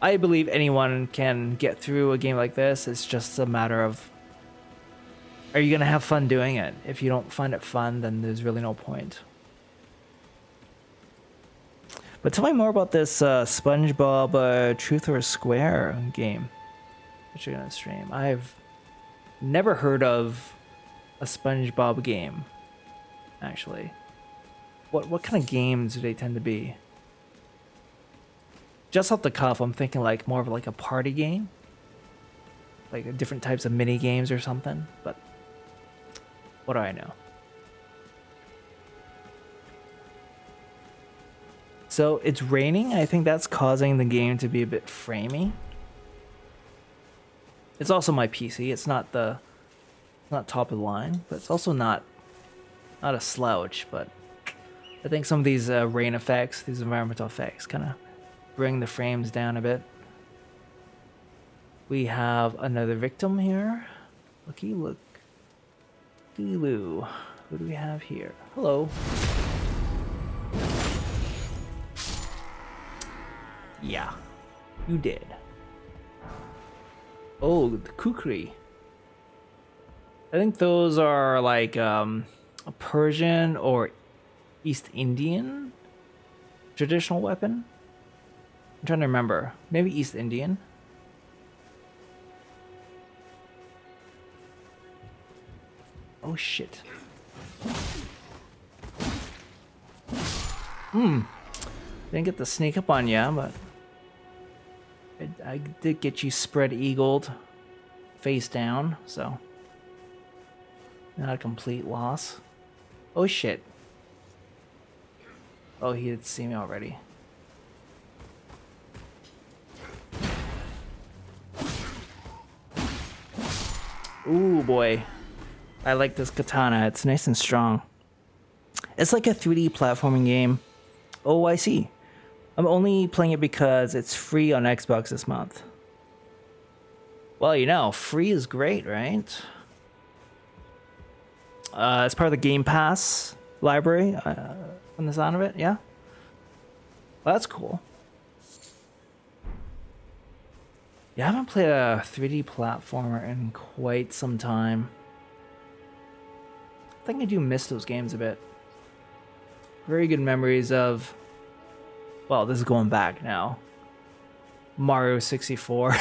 I believe anyone can get through a game like this. It's just a matter of, are you going to have fun doing it? If you don't find it fun, then there's really no point. But tell me more about this SpongeBob Truth or Square game that you're going to stream. I've never heard of a SpongeBob game, actually. What kind of games do they tend to be? Just off the cuff, I'm thinking like more of like a party game, like different types of mini games or something. But what do I know? So it's raining. I think that's causing the game to be a bit framey. It's also my PC. It's not top of the line, but it's also not a slouch. But I think some of these rain effects, these environmental effects, kind of bring the frames down a bit. We have another victim here. Looky look. Loo. Who do we have here? Hello. Yeah, you did. Oh, the kukri. I think those are like a Persian or East Indian traditional weapon. I'm trying to remember. Maybe East Indian. Oh shit. Didn't get to sneak up on ya, but I did get you spread eagled face down, so not a complete loss. Oh shit. Oh, he did see me already. Ooh boy. I like this katana. It's nice and strong. It's like a 3D platforming game. Oh, I see. I'm only playing it because it's free on Xbox this month. Well, you know, free is great, right? It's part of the Game Pass library. from the sound of it. Yeah. Well, that's cool. Yeah, I haven't played a 3D platformer in quite some time. I think I do miss those games a bit. Very good memories of, well, this is going back now, Mario 64.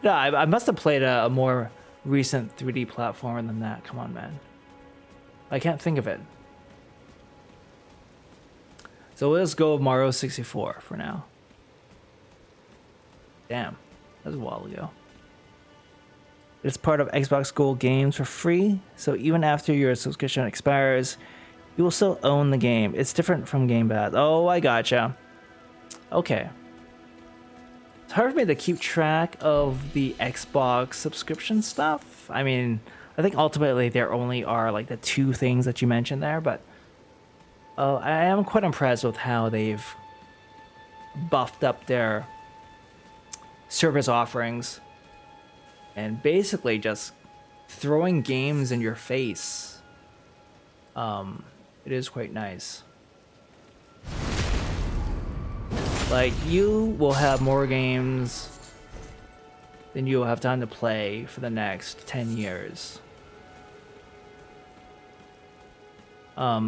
No, I must have played a more recent 3D platformer than that. Come on, man. I can't think of it. So let's go with Mario 64 for now. Damn, that was a while ago. It's part of Xbox Gold Games for free, so even after your subscription expires, you will still own the game. It's different from Game Pass. Oh, I gotcha. Okay. It's hard for me to keep track of the Xbox subscription stuff. I mean, I think ultimately there only are like the two things that you mentioned there, but I am quite impressed with how they've buffed up their service offerings and basically just throwing games in your face. It is quite nice. Like, you will have more games than you will have time to play for the next 10 years.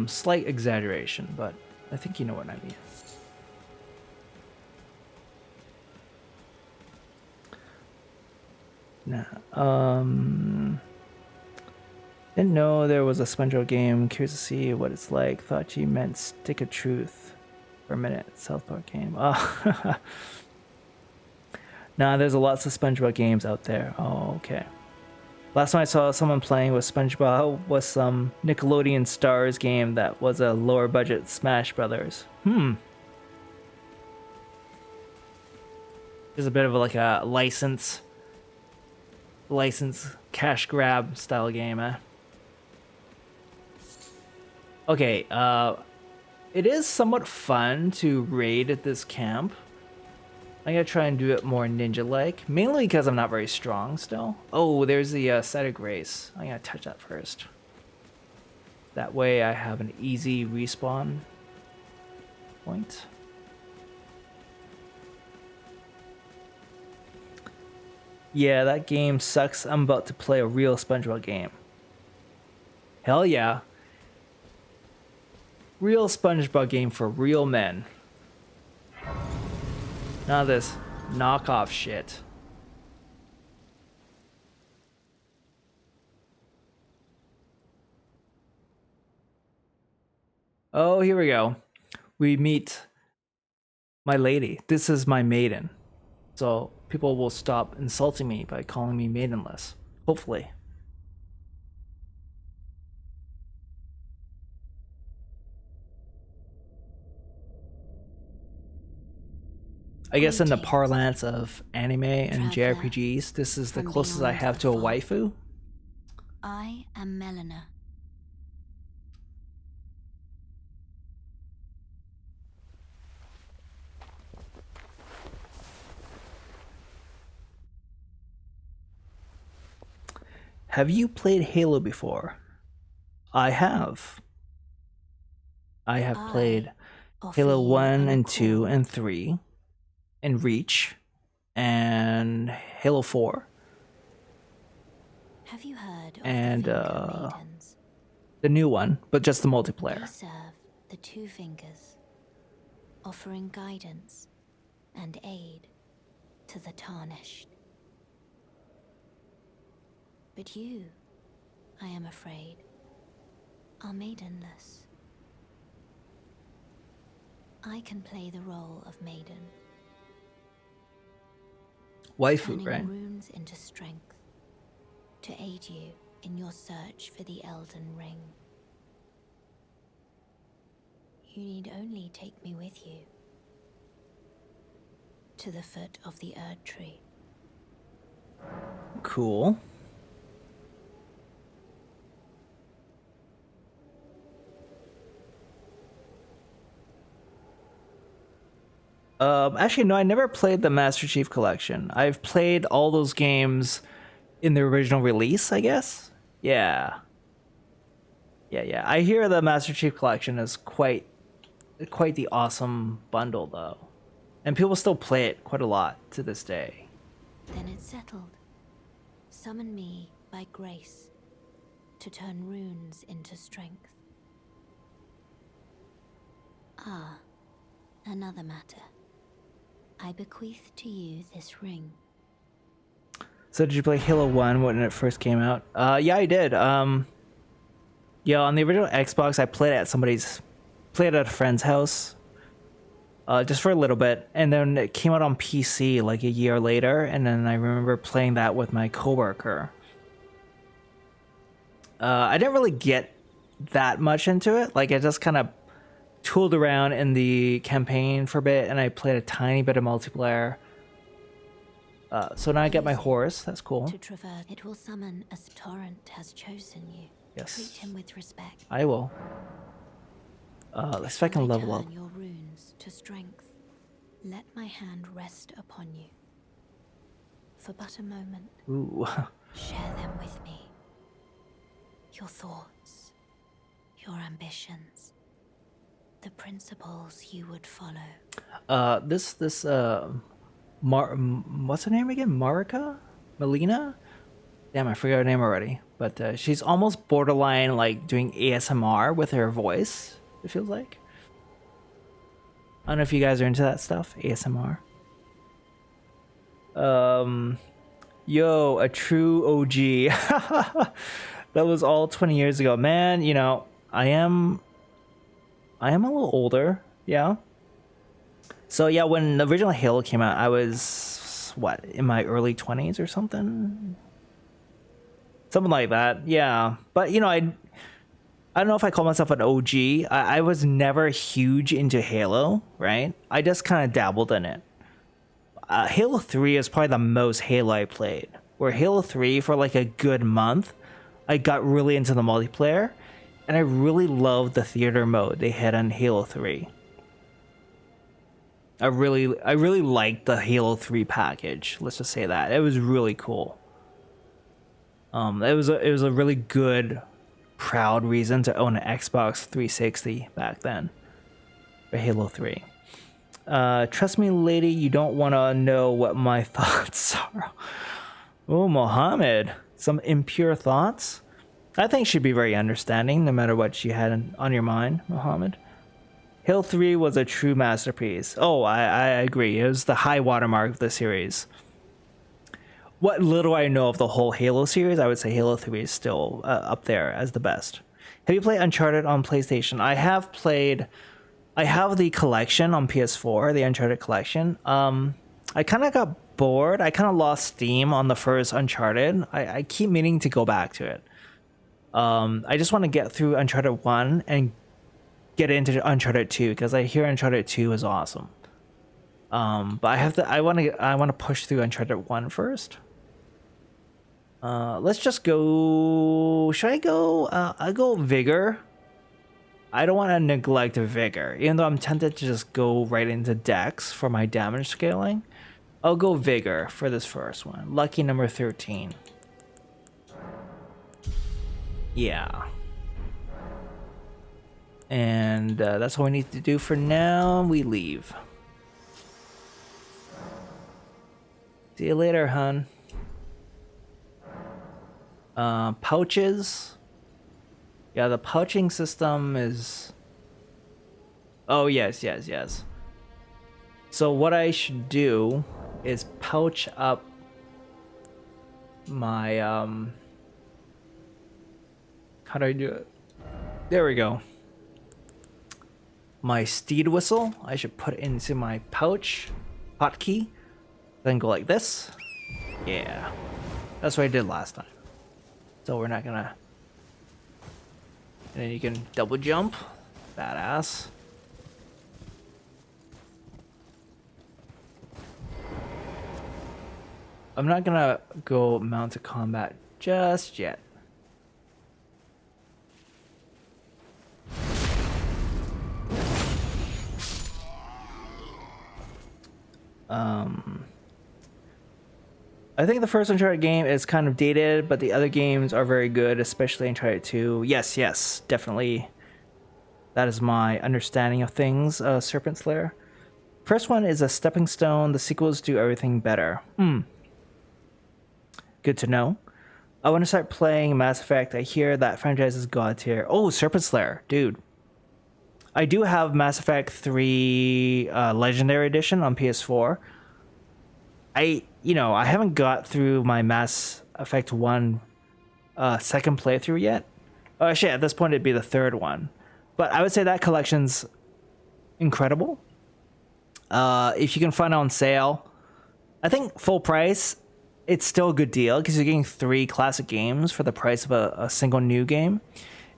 Slight exaggeration, but I think you know what I mean. Nah, didn't know there was a SpongeBob game. Curious to see what it's like. Thought you meant Stick of Truth for a minute. South Park game. Oh. Nah, there's lots of SpongeBob games out there. Oh, okay. Last time I saw someone playing with SpongeBob was some Nickelodeon Stars game that was a lower budget Smash Brothers. There's a bit of like a license cash grab style game, eh? Okay, it is somewhat fun to raid at this camp. I'm gonna try and do it more ninja-like, mainly because I'm not very strong still. Oh, there's the site of grace. I'm gonna touch that first. That way I have an easy respawn point. Yeah, that game sucks. I'm about to play a real SpongeBob game. Hell yeah. Real SpongeBob game for real men. None of this knockoff shit. Oh, here we go. We meet my lady. This is my maiden. So people will stop insulting me by calling me maidenless. Hopefully. I guess in the parlance of anime and JRPGs, this is the closest I have to a waifu. I am Melina. Have you played Halo before? I have. I have played Halo 1 and 2 and 3. And Reach, and Halo 4. Have you heard of and the Maidens? The new one, but just the multiplayer. They serve the two fingers, offering guidance and aid to the tarnished. But you, I am afraid, are maidenless. I can play the role of maiden. Waifu, turning right? runes into strength to aid you in your search for the Elden Ring. You need only take me with you to the foot of the Erd Tree. Cool. Actually, no, I never played the Master Chief Collection. I've played all those games in the original release, I guess. Yeah. I hear the Master Chief Collection is quite quite the awesome bundle though, and people still play it quite a lot to this day. Then it's settled. Summon me by grace to turn runes into strength. Ah, another matter. I bequeath to you this ring. So did you play Halo 1 when it first came out? Yeah, I did. Yeah, on the original Xbox, I played it at a friend's house, just for a little bit, and then it came out on PC like a year later, and then I remember playing that with my coworker. I didn't really get that much into it. Like, I just kind of tooled around in the campaign for a bit, and I played a tiny bit of multiplayer. So now I get my horse. That's cool. To traverse, it will summon as Torrent has chosen you. Yes. Treat him with respect. I will. Let's see if I can level up. Turn your runes to strength. Let my hand rest upon you. For but a moment, Ooh. share them with me. Your thoughts, your ambitions, the principles you would follow. What's her name again? Marika? Melina? Damn, I forgot her name already. But she's almost borderline like doing ASMR with her voice, it feels like. I don't know if you guys are into that stuff, ASMR. Yo, a true OG. That was all 20 years ago. Man, you know, I am a little older, yeah. So yeah, when the original Halo came out, I was what, in my early 20s or something like that. Yeah, but you know, I don't know if I call myself an OG. I was never huge into Halo, right? I just kind of dabbled in it. Halo 3 is probably the most Halo I played. Where Halo 3, for like a good month, I got really into the multiplayer, and I really loved the theater mode they had on Halo 3. I really liked the Halo 3 package. Let's just say that. It was really cool. It was a really good, proud reason to own an Xbox 360 back then for Halo 3. Trust me, lady, you don't want to know what my thoughts are. Oh, Mohammed, some impure thoughts? I think she'd be very understanding no matter what she had on your mind, Mohammed. Halo 3 was a true masterpiece. Oh, I agree. It was the high watermark of the series. What little I know of the whole Halo series, I would say Halo 3 is still up there as the best. Have you played Uncharted on PlayStation? I have the collection on PS4, the Uncharted collection. I kind of got bored. I kind of lost steam on the first Uncharted. I keep meaning to go back to it. I just want to get through Uncharted 1 and get into Uncharted 2 because I hear Uncharted 2 is awesome. But I want to push through Uncharted 1 first. Let's just go. Should I go? I'll go Vigor. I don't want to neglect Vigor, even though I'm tempted to just go right into Dex for my damage scaling. I'll go Vigor for this first one. Lucky number 13. Yeah. And that's all we need to do for now. We leave. See you later, hun. Pouches. Yeah, the pouching system is... Oh, yes. So what I should do is pouch up my... How do I do it? There we go. My steed whistle, I should put it into my pouch hotkey. Then go like this. Yeah. That's what I did last time. So we're not gonna... And then you can double jump. Badass. I'm not gonna go mounted combat just yet. I think the first Uncharted game is kind of dated, but the other games are very good, especially Uncharted 2. Yes, definitely. That is my understanding of things, Serpent Slayer. First one is a stepping stone. The sequels do everything better. Good to know. I want to start playing Mass Effect. I hear that franchise is god tier. Oh, Serpent Slayer, dude. I do have Mass Effect 3 Legendary Edition on PS4. I haven't got through my Mass Effect 1 second playthrough yet. Oh, actually, at this point, it'd be the third one. But I would say that collection's incredible. If you can find it on sale, I think full price, it's still a good deal because you're getting 3 classic games for the price of a single new game.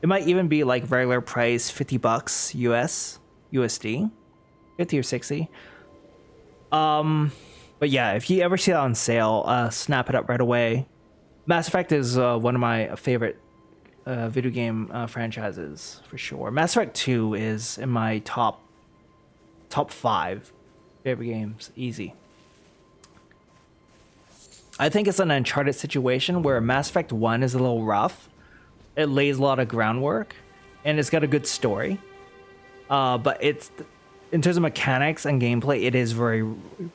It might even be like regular price, $50 USD, 50 or 60. But yeah, if you ever see that on sale, snap it up right away. Mass Effect is one of my favorite video game franchises for sure. Mass Effect 2 is in my top 5 favorite games, easy. I think it's an Uncharted situation where Mass Effect 1 is a little rough. It lays a lot of groundwork, and it's got a good story. But it's, in terms of mechanics and gameplay, it is very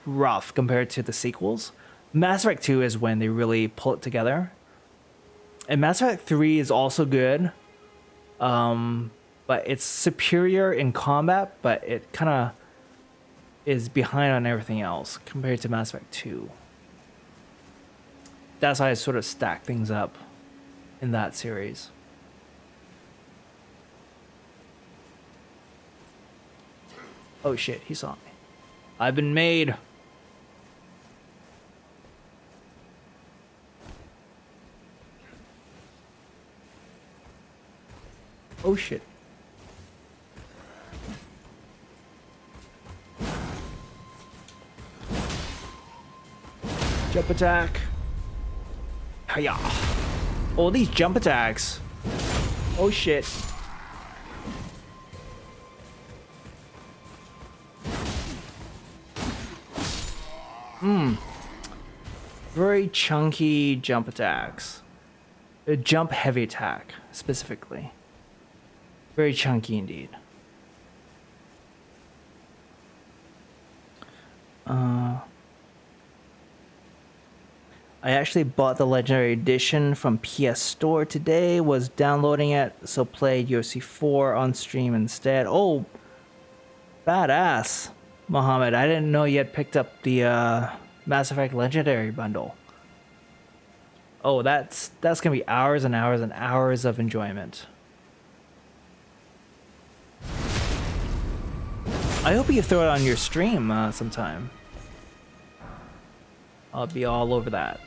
rough compared to the sequels. Mass Effect 2 is when they really pull it together. And Mass Effect 3 is also good. But it's superior in combat, but it kind of is behind on everything else compared to Mass Effect 2. That's how I sort of stack things up in that series. Oh shit, he saw me. I've been made. Oh shit. Jump attack. Hiya. Oh, these jump attacks. Oh shit. Very chunky jump attacks. A jump heavy attack, specifically. Very chunky indeed. I actually bought the Legendary Edition from PS Store today, was downloading it, so played UFC 4 on stream instead. Oh, badass, Mohammed. I didn't know you had picked up the Mass Effect Legendary bundle. Oh, that's gonna be hours and hours and hours of enjoyment. I hope you throw it on your stream sometime. I'll be all over that.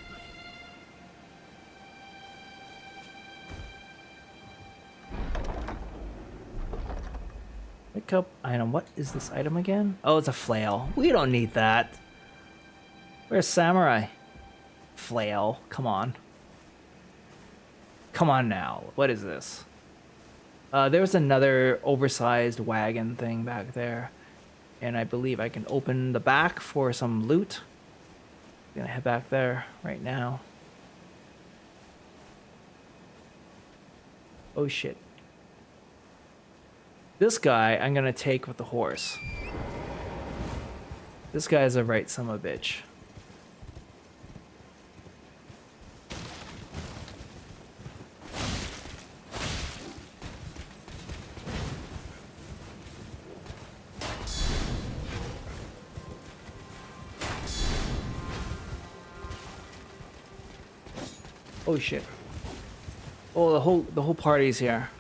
Pick up item. What is this item again? Oh, it's a flail. We don't need that. Where's Samurai? Flail. Come on. Come on now. What is this? There's another oversized wagon thing back there. And I believe I can open the back for some loot. I'm gonna head back there right now. Oh shit. This guy I'm gonna take with the horse. This guy's a right son of a bitch. Oh shit. Oh, the whole party's here.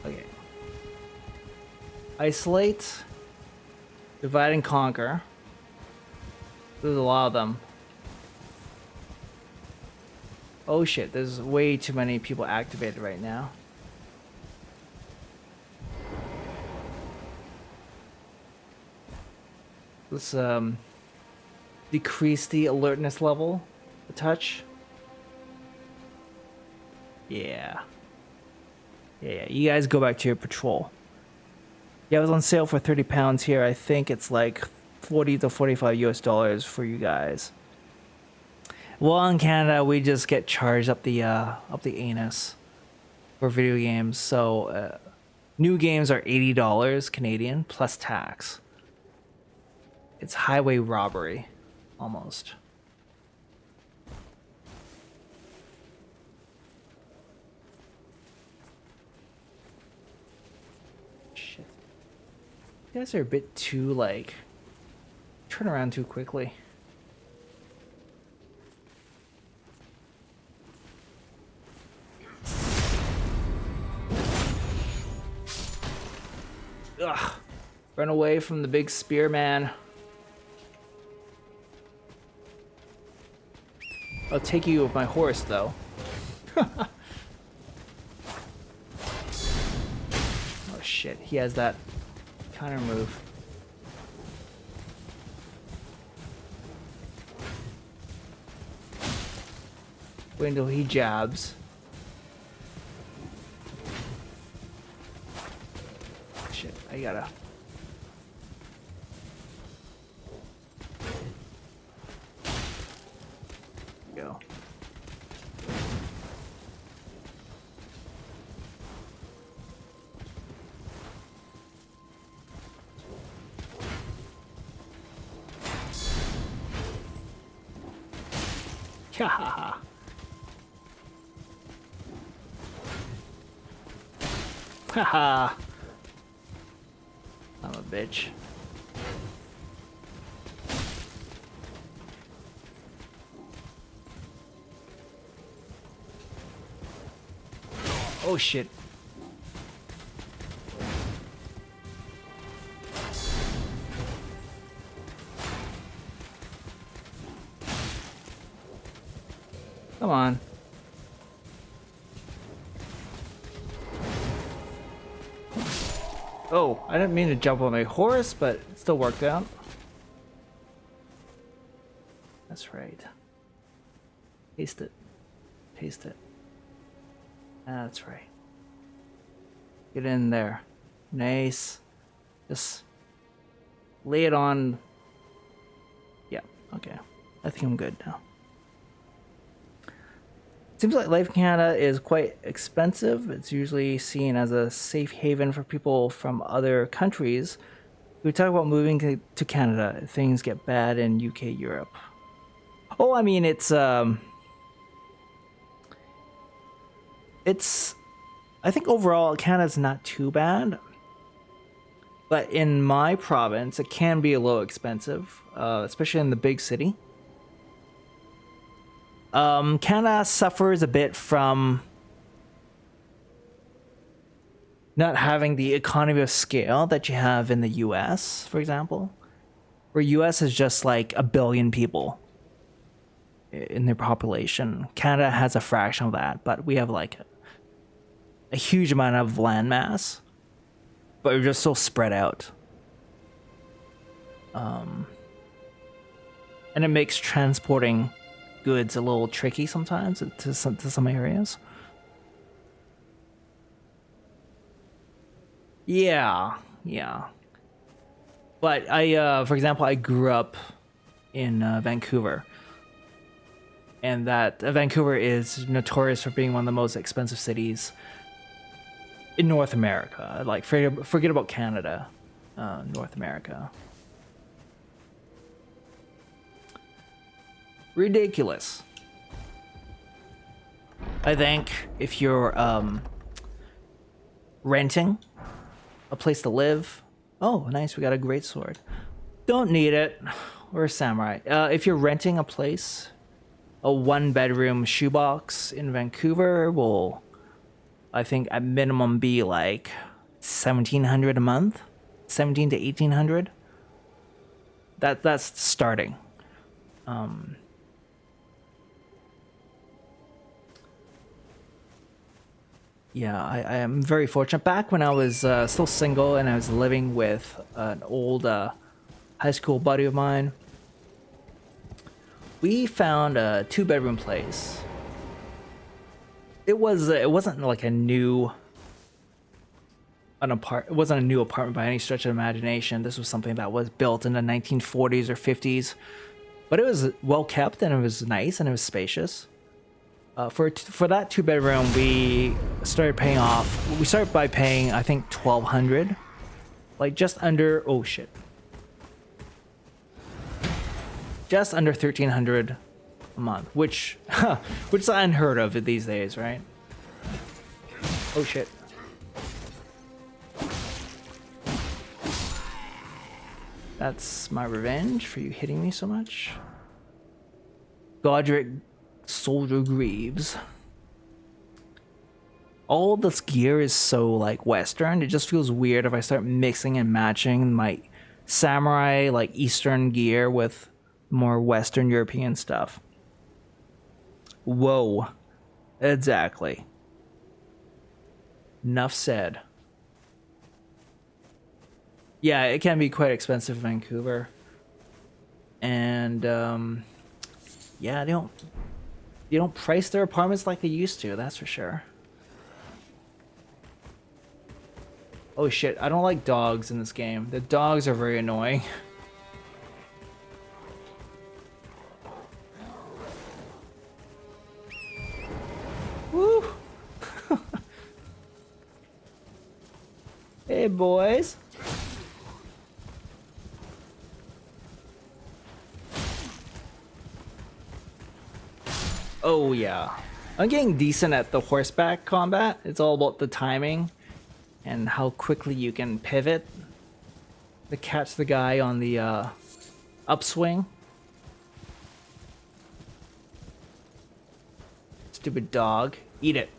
Okay. Isolate. Divide and conquer. There's a lot of them. Oh shit, there's way too many people activated right now. Let's decrease the alertness level a touch. Yeah, you guys go back to your patrol. Yeah, it was on sale for £30 here. I think it's like 40 to 45 US dollars for you guys. Well, in Canada, we just get charged up the anus. for video games. So new games are $80 Canadian plus tax. It's highway robbery, almost. Shit. You guys are a bit too, like, turn around too quickly. Ugh. Run away from the big spearman. I'll take you with my horse, though. Oh shit, he has that counter move. Wait until he jabs. Shit, I gotta... Go. Ha ha. I'm a bitch. Oh shit. Come on. Oh, I didn't mean to jump on my horse, but it still worked out. That's right. Taste it. Taste it. That's right. Get in there. Nice. Just lay it on. Yeah, okay. I think I'm good now. Seems like life in Canada is quite expensive. It's usually seen as a safe haven for people from other countries who talk about moving to Canada if things get bad in UK, Europe. Oh, I mean, it's I think overall Canada's not too bad, but in my province it can be a little expensive, especially in the big city. Canada suffers a bit from not having the economy of scale that you have in the US, for example, where US is just like 1 billion people in their population. Canada has a fraction of that, but we have like a huge amount of land mass, but we're just so spread out. And it makes transporting goods a little tricky sometimes to some areas. Yeah. But for example, I grew up in Vancouver, and that Vancouver is notorious for being one of the most expensive cities in North America. Like, forget about Canada, North America. Ridiculous. I think if you're renting a place to live, oh nice, we got a great sword. Don't need it. We're a samurai. If you're renting a place, a 1-bedroom shoebox in Vancouver will, I think, at minimum be like $1,700 a month, 17 to 1800. That's starting. Yeah, I am very fortunate. Back when I was still single and I was living with an old high school buddy of mine, we found a 2-bedroom place. It wasn't like it wasn't a new apartment by any stretch of imagination. This was something that was built in the 1940s or 50s, but it was well kept and it was nice and it was spacious. For that 2-bedroom, we started paying off. We started by paying, I think, 1,200, like just under. Oh shit. Just under 1,300 a month, which is unheard of these days, right? Oh shit. That's my revenge for you hitting me so much. Godric Soldier Greaves. All this gear is so like Western. It just feels weird if I start mixing and matching my samurai like Eastern gear with more Western European stuff. Whoa. Exactly. Enough said. Yeah, it can be quite expensive in Vancouver. And yeah, they don't price their apartments like they used to, that's for sure. Oh shit, I don't like dogs in this game. The dogs are very annoying. Woo! Hey boys. Oh yeah. I'm getting decent at the horseback combat. It's all about the timing and how quickly you can pivot to catch the guy on the upswing. Stupid dog. Eat it.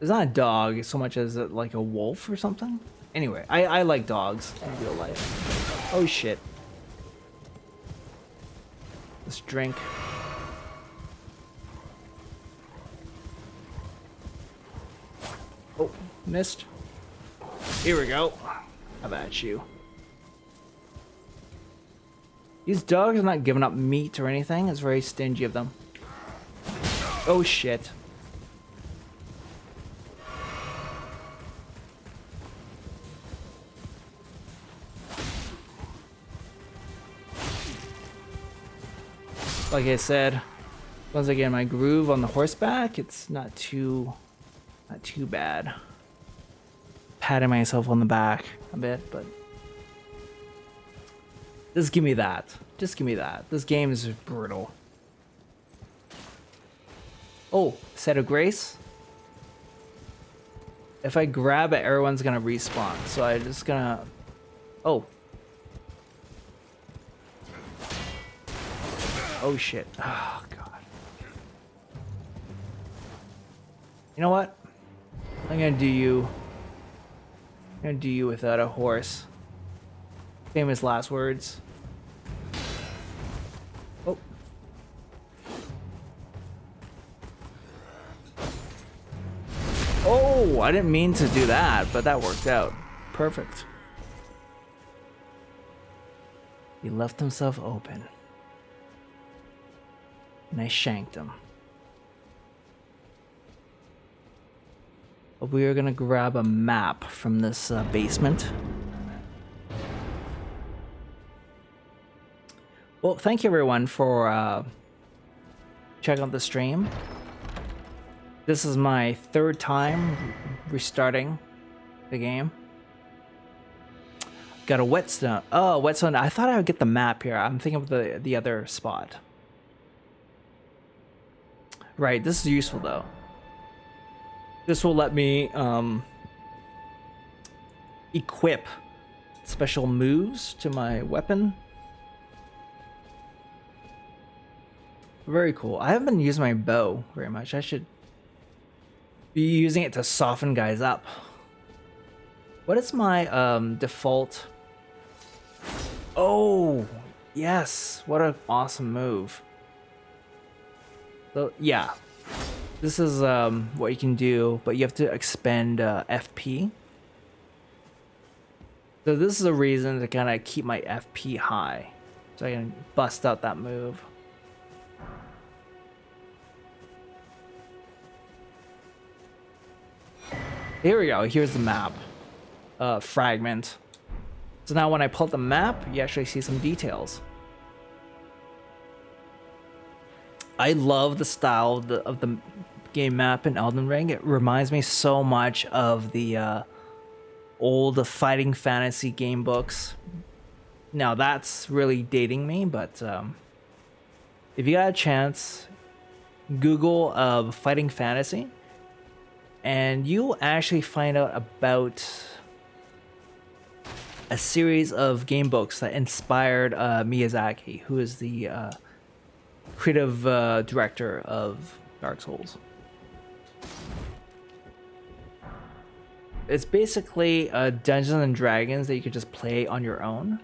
It's not a dog so much as like a wolf or something. Anyway, I like dogs in real life. Oh shit. Let's drink. Oh, missed. Here we go. How about you? These dogs are not giving up meat or anything. It's very stingy of them. Oh shit. Like I said, once I get in my groove on the horseback, it's not too bad. Patting myself on the back a bit, but just give me that. Just give me that. This game is brutal. Oh, set of grace. If I grab it, everyone's gonna respawn. So I'm just gonna. Oh. Oh shit. Oh god. You know what? I'm gonna do you. I'm gonna do you without a horse. Famous last words. Oh. Oh, I didn't mean to do that, but that worked out. Perfect. He left himself open. And I shanked him. We are gonna grab a map from this basement. Well, thank you everyone for checking out the stream. This is my third time restarting the game. Got a whetstone. Oh, whetstone. I thought I would get the map here. I'm thinking of the other spot. Right, this is useful though. This will let me equip special moves to my weapon. Very cool. I haven't been using my bow very much. I should be using it to soften guys up. What is my default? Oh, yes. What an awesome move. So yeah, this is what you can do, but you have to expend FP. So this is a reason to kind of keep my FP high, so I can bust out that move. Here we go. Here's the map fragment. So now when I pull up the map, you actually see some details. I love the style of the game map in Elden Ring. It reminds me so much of the old fighting fantasy game books. Now that's really dating me, but if you got a chance, Google fighting fantasy, and you'll actually find out about a series of game books that inspired Miyazaki, who is the creative director of Dark Souls. It's basically Dungeons and Dragons that you could just play on your own.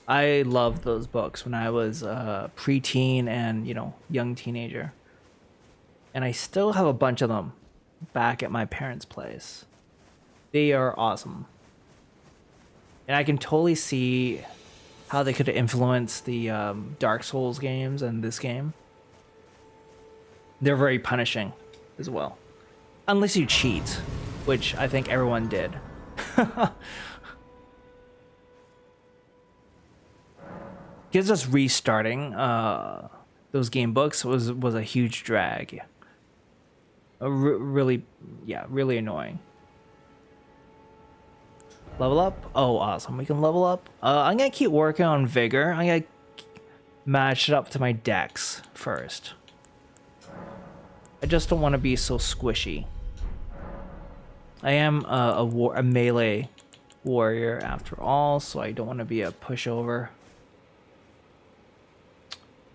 I loved those books when I was preteen and, young teenager. And I still have a bunch of them back at my parents' place. They are awesome. And I can totally see how they could influence the Dark Souls games and this game. They're very punishing as well. Unless you cheat, which I think everyone did. Because just restarting those game books was a huge drag. Really annoying. Level up? Oh, awesome. We can level up. I'm going to keep working on Vigor. I'm going to match it up to my dex first. I just don't want to be so squishy. I am a melee warrior after all, so I don't want to be a pushover.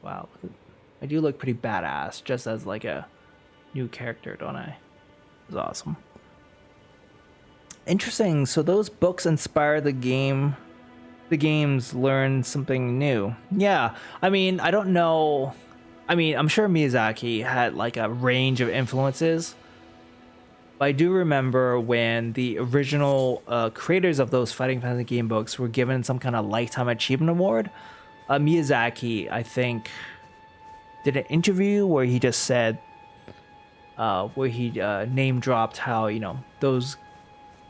Wow, I do look pretty badass just as like a new character, don't I? It's awesome. Interesting. So those books inspire the game. The games learn something new. Yeah, I mean, I don't know. I mean, I'm sure Miyazaki had like a range of influences. But I do remember when the original creators of those Fighting Fantasy game books were given some kind of Lifetime Achievement Award. Miyazaki, I think, did an interview where he just said, where he name dropped how, those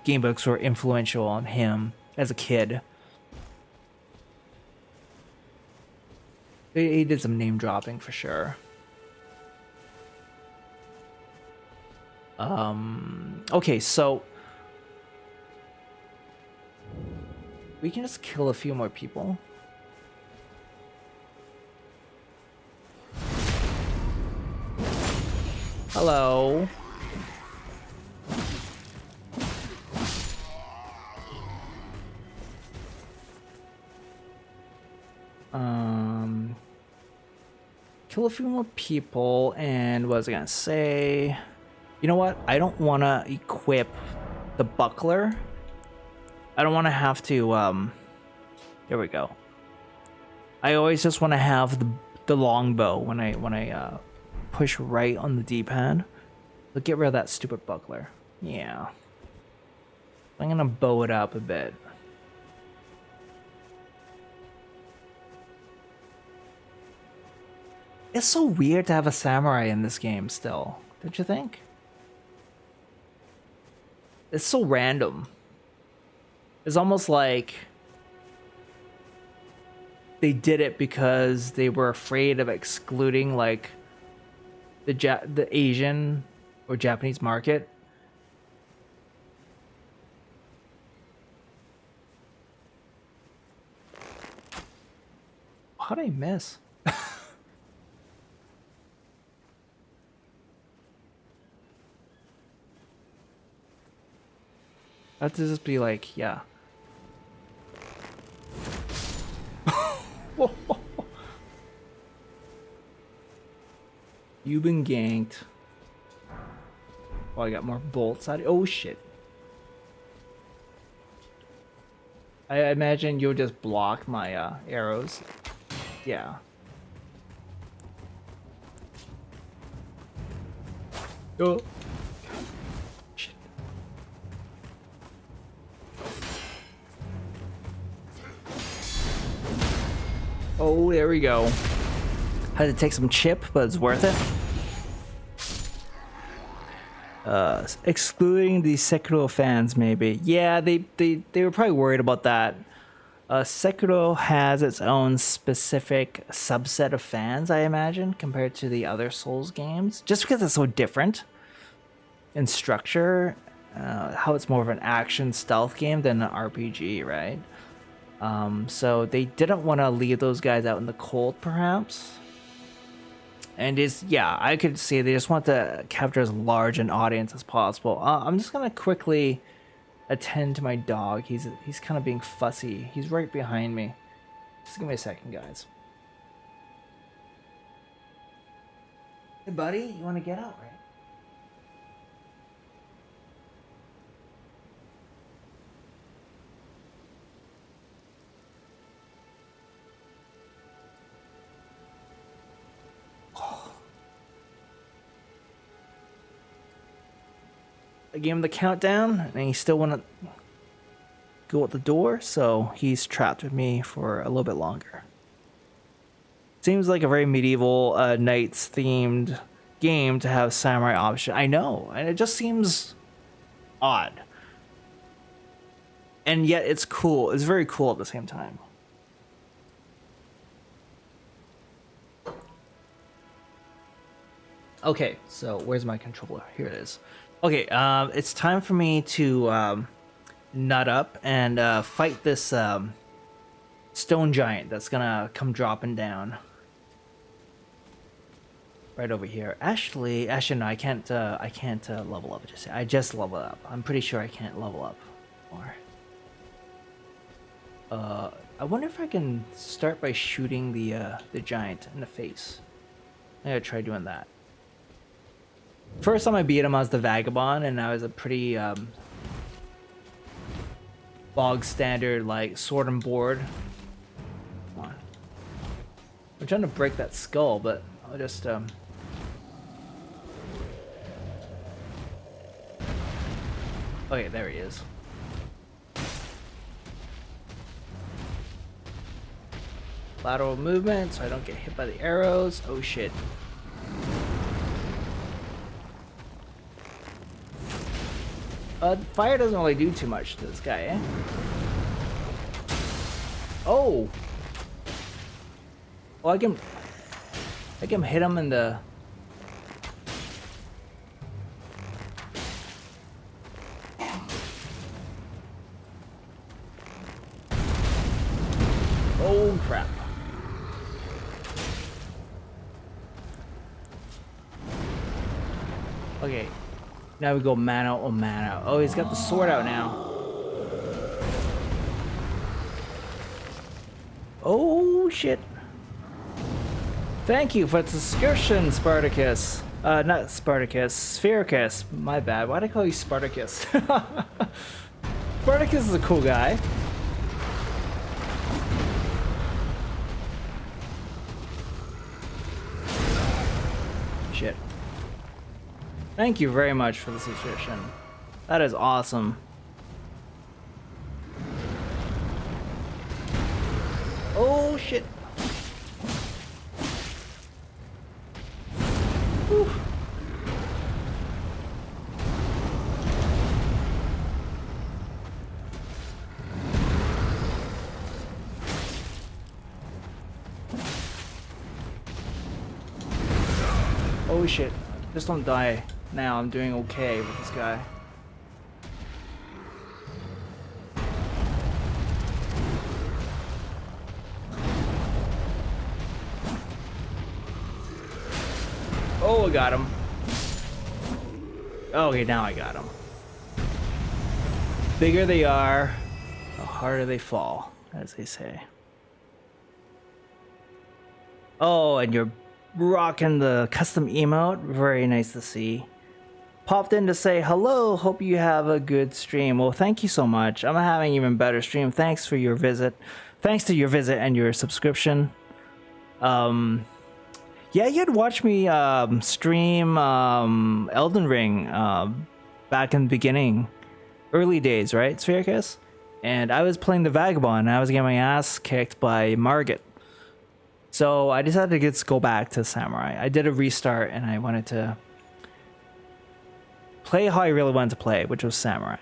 game books were influential on him as a kid. He did some name dropping for sure. Okay, so we can just kill a few more people. Hello. Kill a few more people, and what was I gonna say? You know what? I don't want to equip the buckler. I don't want to have to, there we go. I always just want to have the longbow when I push right on the D-pad. So get rid of that stupid buckler. Yeah. I'm gonna bow it up a bit. It's so weird to have a samurai in this game still, don't you think? It's so random. It's almost like they did it because they were afraid of excluding like the Asian or Japanese market. How did I miss? I have to just be like, yeah. You've been ganked. Oh, I got more bolts out. Oh shit. I imagine you'll just block my arrows. Yeah. Oh. Shit. Oh, there we go. Had to take some chip, but it's worth it. Excluding the secular fans, maybe. Yeah, they were probably worried about that. Sekiro has its own specific subset of fans, I imagine, compared to the other Souls games, just because it's so different in structure, how it's more of an action stealth game than an RPG, right? So they didn't want to leave those guys out in the cold, perhaps. And I could see they just want to capture as large an audience as possible. I'm just gonna quickly attend to my dog. He's kind of being fussy. He's right behind me. Just give me a second, guys. Hey, buddy, you want to get out, right? I gave him the countdown, and he still wouldn't go out the door, so he's trapped with me for a little bit longer. Seems like a very medieval knights themed game to have samurai option. I know, and it just seems odd. And yet it's cool. It's very cool at the same time. Okay, so where's my controller? Here it is. Okay, it's time for me to nut up and fight this stone giant that's gonna come dropping down right over here. Actually, no, I can't level up just yet. I just leveled up. I'm pretty sure I can't level up more. I wonder if I can start by shooting the giant in the face. I gotta try doing that. First time I beat him, I was the Vagabond, and I was a pretty bog standard, like, sword and board. Come on. I'm trying to break that skull, but I'll just okay, there he is. Lateral movement so I don't get hit by the arrows. Oh shit. Fire doesn't really do too much to this guy, eh? Oh! Oh, I can hit him in the... Oh, crap. Okay. Now we go man out, oh man out. Oh, he's got the sword out now. Oh, shit. Thank you for the subscription, Spartacus. Not Spartacus, Sphericus. My bad. Why'd I call you Spartacus? Spartacus is a cool guy. Shit. Thank you very much for the subscription. That is awesome. Oh shit. Whew. Oh shit. Just don't die. Now I'm doing okay with this guy. Oh, I got him. Okay, now I got him. Bigger they are, the harder they fall, as they say. Oh, and you're rocking the custom emote. Very nice to see. Popped in to say hello, hope you have a good stream. Well, thank you so much. I'm having an even better stream. Thanks for your visit. Thanks to your visit and your subscription. Yeah, you had watched me stream Elden Ring back in the beginning, early days, right, Sphericus? And I was playing the Vagabond, and I was getting my ass kicked by Margit. So I decided to go back to Samurai. I did a restart, and I wanted to play how I really wanted to play, which was Samurai.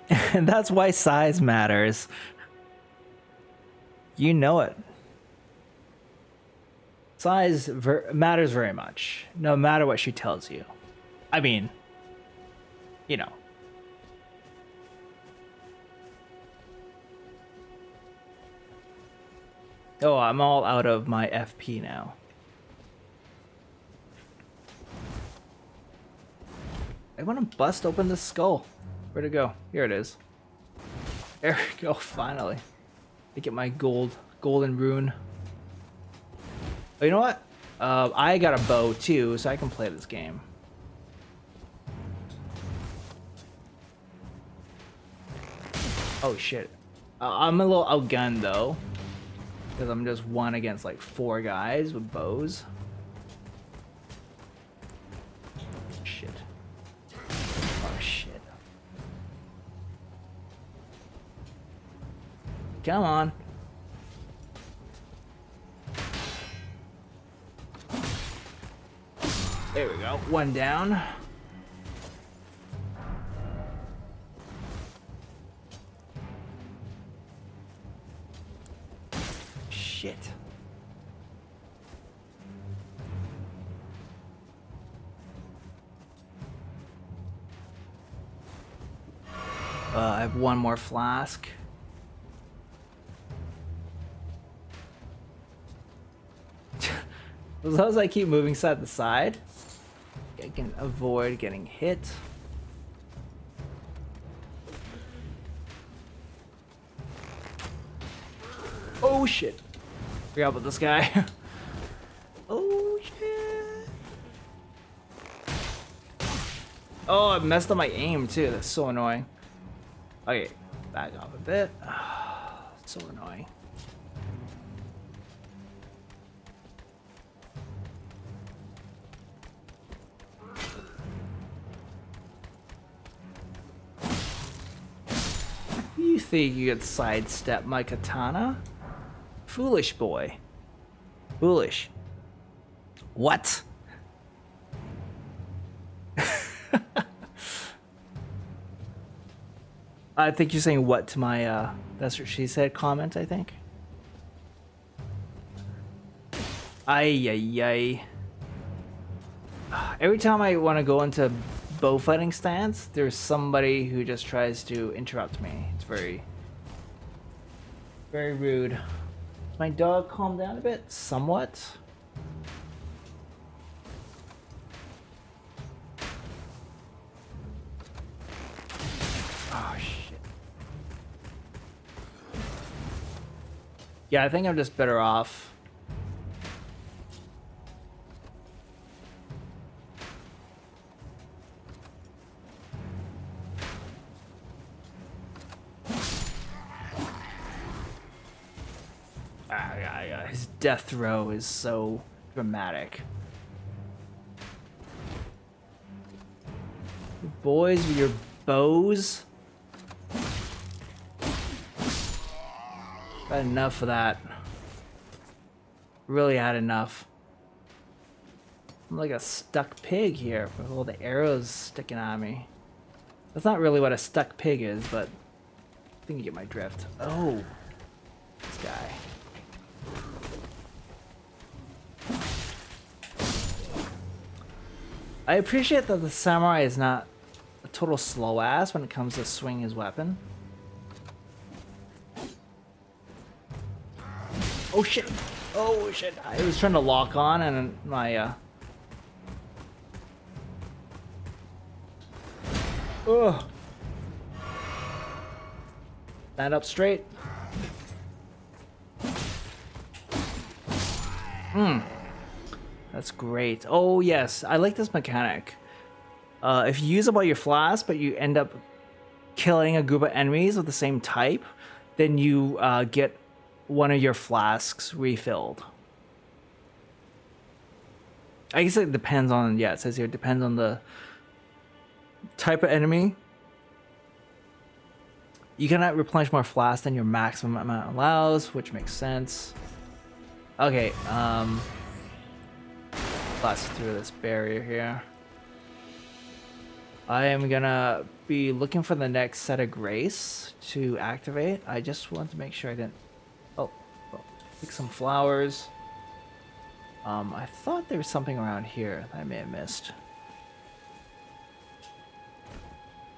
And that's why size matters. You know it. Size matters very much, no matter what she tells you. I mean, you know. Oh, I'm all out of my FP now. I want to bust open this skull. Where'd it go? Here it is. There we go, finally. I get my golden rune. Oh, you know what? I got a bow too, so I can play this game. Oh shit. I'm a little outgunned though, because I'm just one against like 4 guys with bows. Shit. Oh shit. Come on. There we go. One down. Shit. I have one more flask. As long as I keep moving side to side, I can avoid getting hit. Oh shit. Forgot about this guy. Oh shit. Oh, I messed up my aim too. That's so annoying. Okay, back off a bit. So annoying. You think you could sidestep my katana? Foolish boy. Foolish. What? I think you're saying what to my, that's what she said comment, I think. Ay, ay, ay. Every time I want to go into bow fighting stance, there's somebody who just tries to interrupt me. It's very, very rude. My dog calmed down a bit, somewhat. Oh shit. Yeah, I think I'm just better off. His death throw is so dramatic. Boys with your bows. Got enough of that. Really had enough. I'm like a stuck pig here with all the arrows sticking at me. That's not really what a stuck pig is, but I think you get my drift. Oh, this guy. I appreciate that the samurai is not a total slow ass when it comes to swinging his weapon. Oh shit! Oh shit! I was trying to lock on and my Ugh. Stand up straight. That's great. Oh yes, I like this mechanic. If you use up all your flasks, but you end up killing a group of enemies with the same type, then you get one of your flasks refilled. I guess it depends on, yeah, it says here, it depends on the type of enemy. You cannot replenish more flasks than your maximum amount allows, which makes sense. Okay, blast through this barrier here. I am gonna be looking for the next set of grace to activate. I just want to make sure I didn't... Oh, Pick some flowers. I thought there was something around here that I may have missed.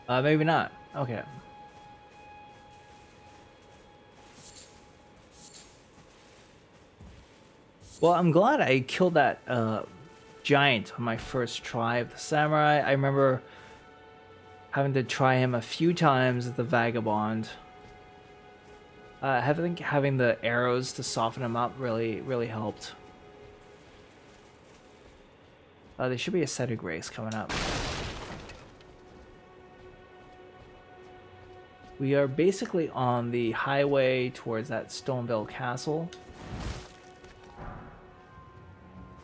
Maybe not. Okay. Well, I'm glad I killed that giant on my first try of the samurai. I remember having to try him a few times as the vagabond. I think having the arrows to soften him up really helped. There should be a set of grace coming up. We are basically on the highway towards that Stoneville Castle.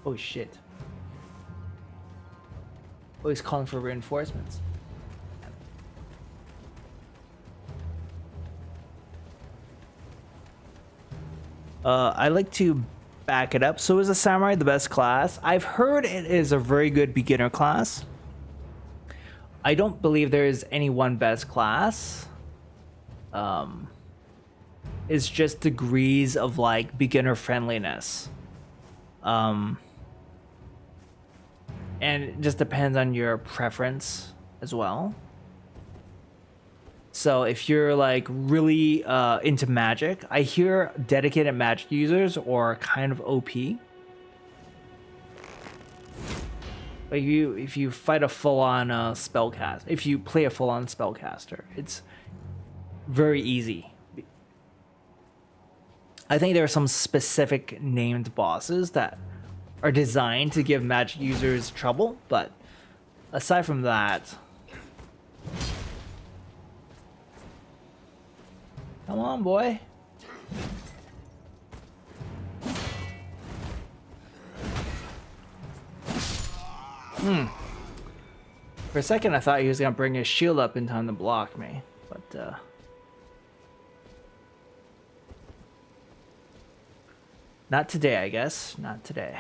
Oh shit. Oh, he's calling for reinforcements. I like to back it up. So is a samurai the best class? I've heard it is a very good beginner class. I don't believe there is any one best class. It's just degrees of like beginner friendliness. And it just depends on your preference as well. So if you're like really into magic, I hear dedicated magic users are kind of OP. But if you fight a full-on spellcast, if you play a full-on spellcaster, it's very easy. I think there are some specific named bosses that are designed to give magic users trouble, but aside from that, come on, boy. For a second, I thought he was gonna bring his shield up in time to block me, but not today, I guess. Not today.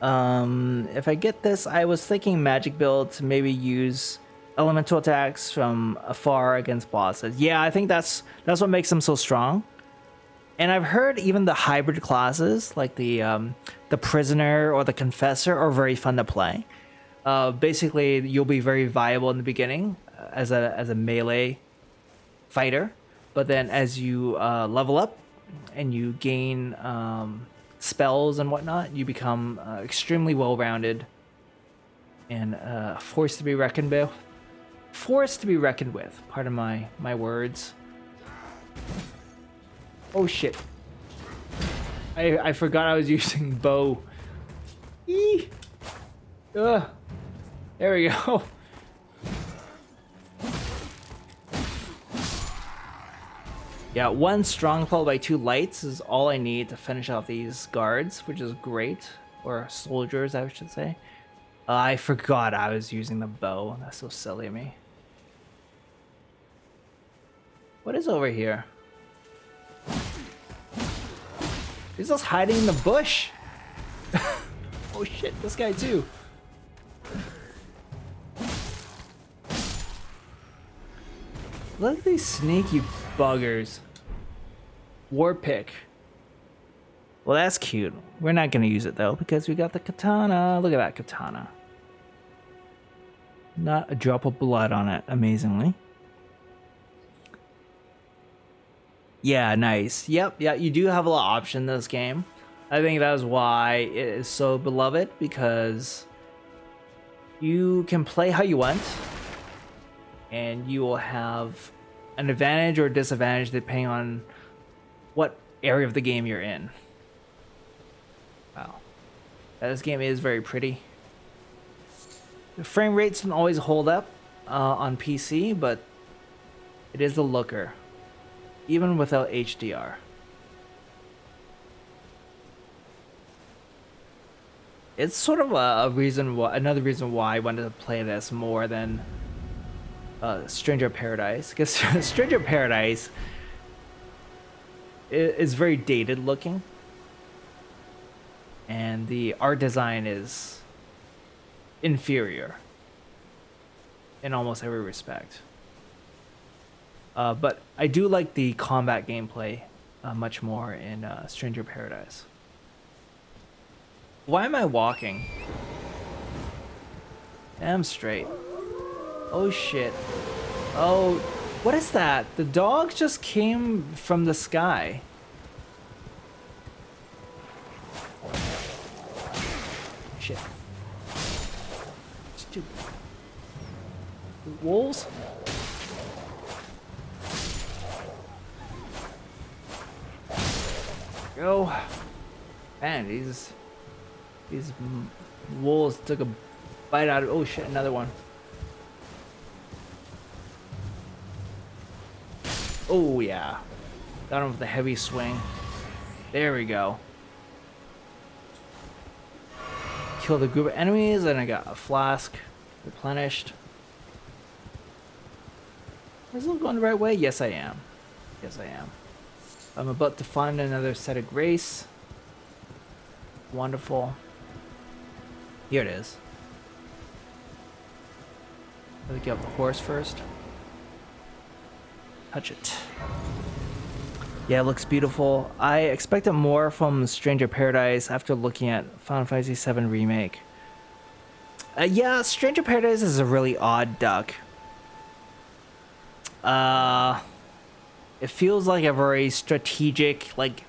If I get this, I was thinking magic build to maybe use elemental attacks from afar against bosses. Yeah, I think that's what makes them so strong. And I've heard even the hybrid classes, like the prisoner or the confessor, are very fun to play. Basically, you'll be very viable in the beginning as a melee fighter, but then as you level up and you gain spells and whatnot, you become extremely well-rounded and forced to be reckoned with. Forced to be reckoned with. Pardon my words. Oh shit! I forgot I was using bow. Eee! Ugh. There we go. Yeah, one strong followed by 2 lights is all I need to finish off these guards, which is great. Or soldiers, I should say. I forgot I was using the bow. That's so silly of me. What is over here? He's just hiding in the bush. Oh shit, this guy too. Look at these sneaky buggers. War pick. Well, that's cute. We're not gonna use it though because we got the katana. Look at that katana. Not a drop of blood on it, amazingly. Yeah, nice. Yep, yeah, you do have a lot of option in this game. I think that is why it is so beloved, because you can play how you want, and you will have an advantage or disadvantage depending on what area of the game you're in. Wow. This game is very pretty. The frame rates don't always hold up on PC, but it is a looker. Even without HDR. It's sort of a reason why, another reason why I wanted to play this more than Stranger Paradise, because Stranger Paradise is very dated looking, and the art design is inferior in almost every respect. But I do like the combat gameplay much more in Stranger Paradise. Why am I walking? Damn straight. Oh shit. Oh, what is that? The dog just came from the sky. Shit. Stupid. Wolves? Go. Man, these wolves took a bite out of. Oh shit! Another one. Oh yeah, got him with a heavy swing. There we go. Killed a group of enemies, and I got a flask replenished. Is it going the right way? Yes, I am. Yes, I am. I'm about to find another set of grace. Wonderful. Here it is. Let me get up the horse first. Touch it. Yeah, it looks beautiful. I expected more from Stranger Paradise after looking at Final Fantasy VII Remake. Yeah, Stranger Paradise is a really odd duck. It feels like a very strategic, like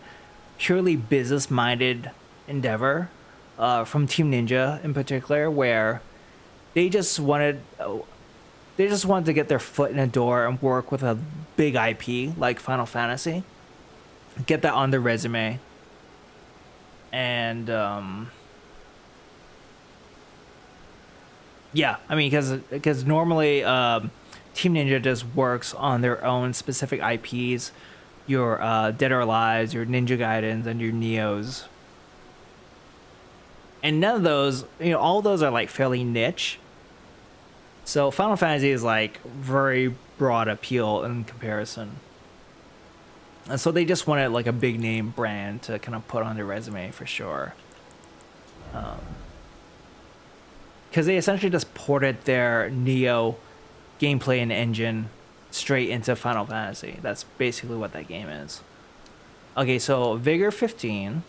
purely business-minded endeavor from Team Ninja in particular, where they just wanted to get their foot in the door and work with a big IP like Final Fantasy, get that on their resume, and yeah, I mean, because normally Team Ninja just works on their own specific IPs, your Dead or Alive, your Ninja Gaidens, and your Neos. And none of those, all of those are like fairly niche. So Final Fantasy is like very broad appeal in comparison. And so they just wanted like a big name brand to kind of put on their resume for sure. Because they essentially just ported their Neo gameplay and engine straight into Final Fantasy. That's basically what that game is. Okay, so Vigor 15,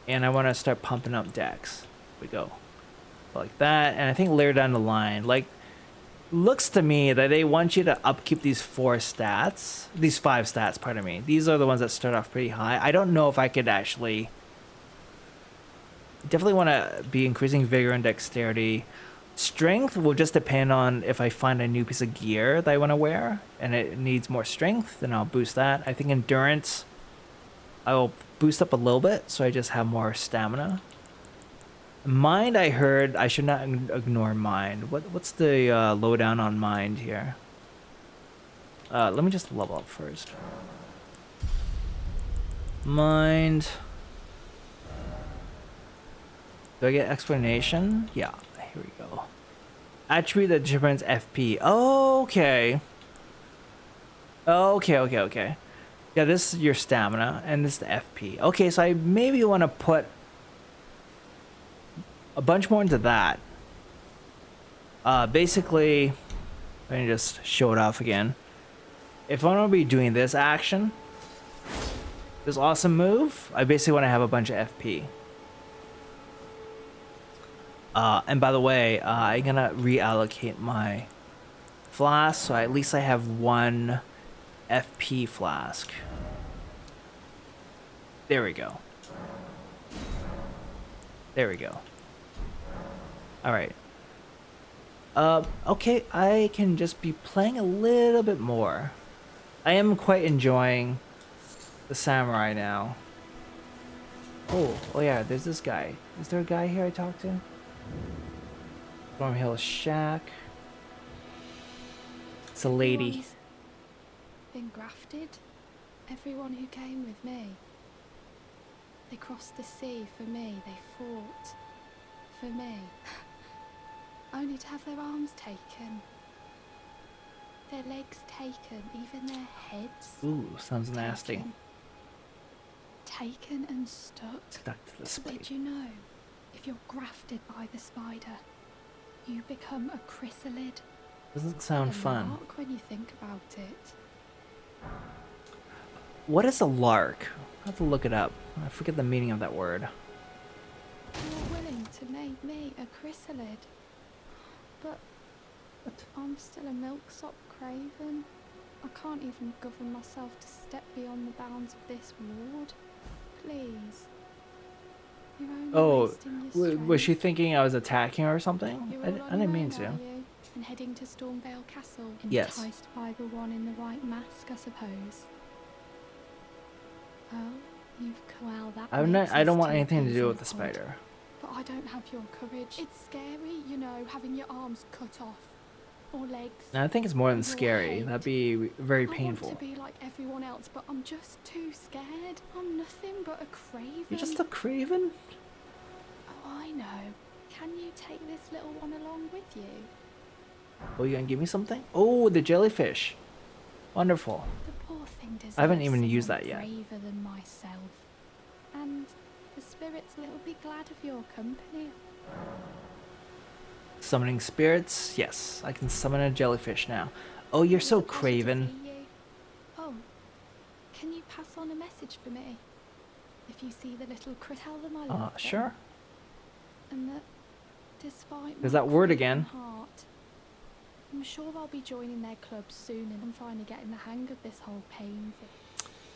and I want to start pumping up Dex. Here we go. Like that, and I think later down the line, like, looks to me that they want you to upkeep these five stats, pardon me. These are the ones that start off pretty high. I don't know if I could actually... Definitely want to be increasing Vigor and Dexterity. Strength will just depend on if I find a new piece of gear that I want to wear and it needs more strength, then I'll boost that. I think Endurance I will boost up a little bit so I just have more stamina. Mind, I heard I should not ignore Mind. What's the lowdown on Mind here? Let me just level up first. Mind. Do I get explanation? Yeah, here we go. Attribute that determines FP. Okay. Okay. Yeah, this is your stamina, and this is the FP. Okay, so I maybe want to put a bunch more into that. Basically, let me just show it off again. If I'm going to be doing this action, this awesome move, I basically want to have a bunch of FP. And by the way, I'm going to reallocate my flask, so at least I have one FP flask. There we go. There we go. Alright. Okay, I can just be playing a little bit more. I am quite enjoying the samurai now. Oh yeah, there's this guy. Is there a guy here I talked to? Stormhill Shack. It's a lady. Everyone's been grafted. Everyone who came with me. They crossed the sea for me. They fought for me. Only to have their arms taken. Their legs taken. Even their heads. Ooh, sounds nasty. Taken and stuck. Stuck to the spike. Did you know? If you're grafted by the spider, you become a chrysalid. Doesn't sound A fun. mark when you think about it. What is a lark? I have to look it up. I forget the meaning of that word. You're willing to make me a chrysalid. But I'm still a milksop craven. I can't even govern myself to step beyond the bounds of this ward. Please. You're only wasting your strength. Was she thinking I was attacking her or something? You're I all on didn't your mean own, to. are you? And heading to Stormvale Castle. Yes. Enticed by the one in the white mask, I suppose. Oh, well, that I don't want makes us anything to do two with the peas in a pod. spider. But I don't have your courage. It's scary, you know, having your arms cut off. Or legs. And I think it's more than Your scary. head. That'd be very I want painful. to be like everyone else, but I'm just too scared. I'm nothing but a craven. You're just a craven? Oh, I know. Can you take this little one along with you? Oh, you gonna give me something? Oh, the jellyfish. Wonderful. The poor thing deserves I haven't even used someone that yet. braver than myself. And the spirits will be glad of your company. Summoning spirits? Yes, I can summon a jellyfish now. Oh, you're It so was a pleasure to craven. see you. Oh, can you pass on a message for me? If you see the little tell them I love them. Sure. And that despite There's my that word craven again. heart, I'm sure I'll be joining their club soon and I'm finally getting the hang of this whole pain thing.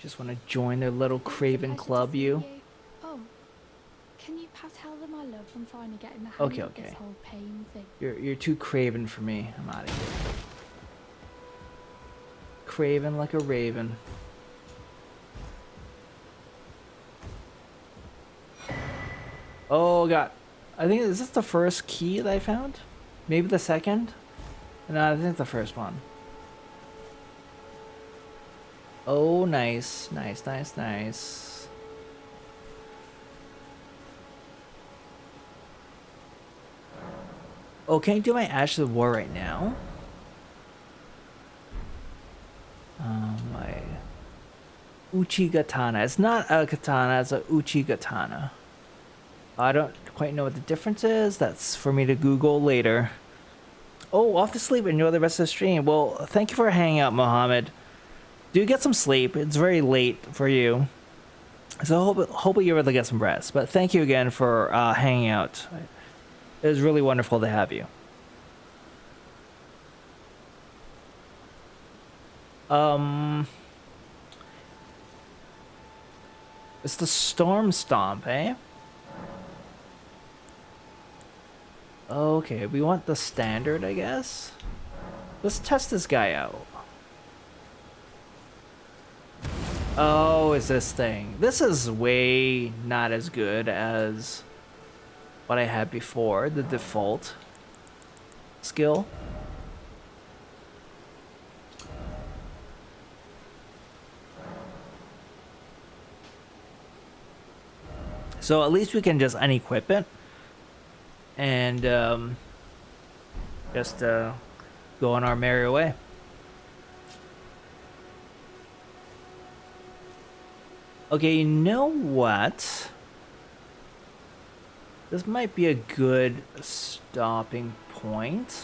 Just want to join their little It was a craven pleasure to club, see you. Oh, can you tell them I love them finally getting the hang of Okay. this whole pain thing? You're too craven for me. I'm out of here. Craven like a raven. Oh god. I think, is this the first key that I found? Maybe the second? No, I think it's the first one. Oh, nice. Nice. Oh, can you do my Ash of War right now? My Uchigatana. It's not a katana, it's a Uchigatana. I don't quite know what the difference is. That's for me to Google later. Oh, off to sleep. Enjoy the rest of the stream. Well, thank you for hanging out, Mohammed. Do get some sleep. It's very late for you. So hope you're able to get some rest. But thank you again for hanging out. It was really wonderful to have you. It's the Storm Stomp, eh? Okay, we want the standard, I guess. Let's test this guy out. Oh, it's this thing. This is way not as good as what I had before, the default skill. So at least we can just unequip it and just go on our merry way. Okay, you know what? This might be a good stopping point.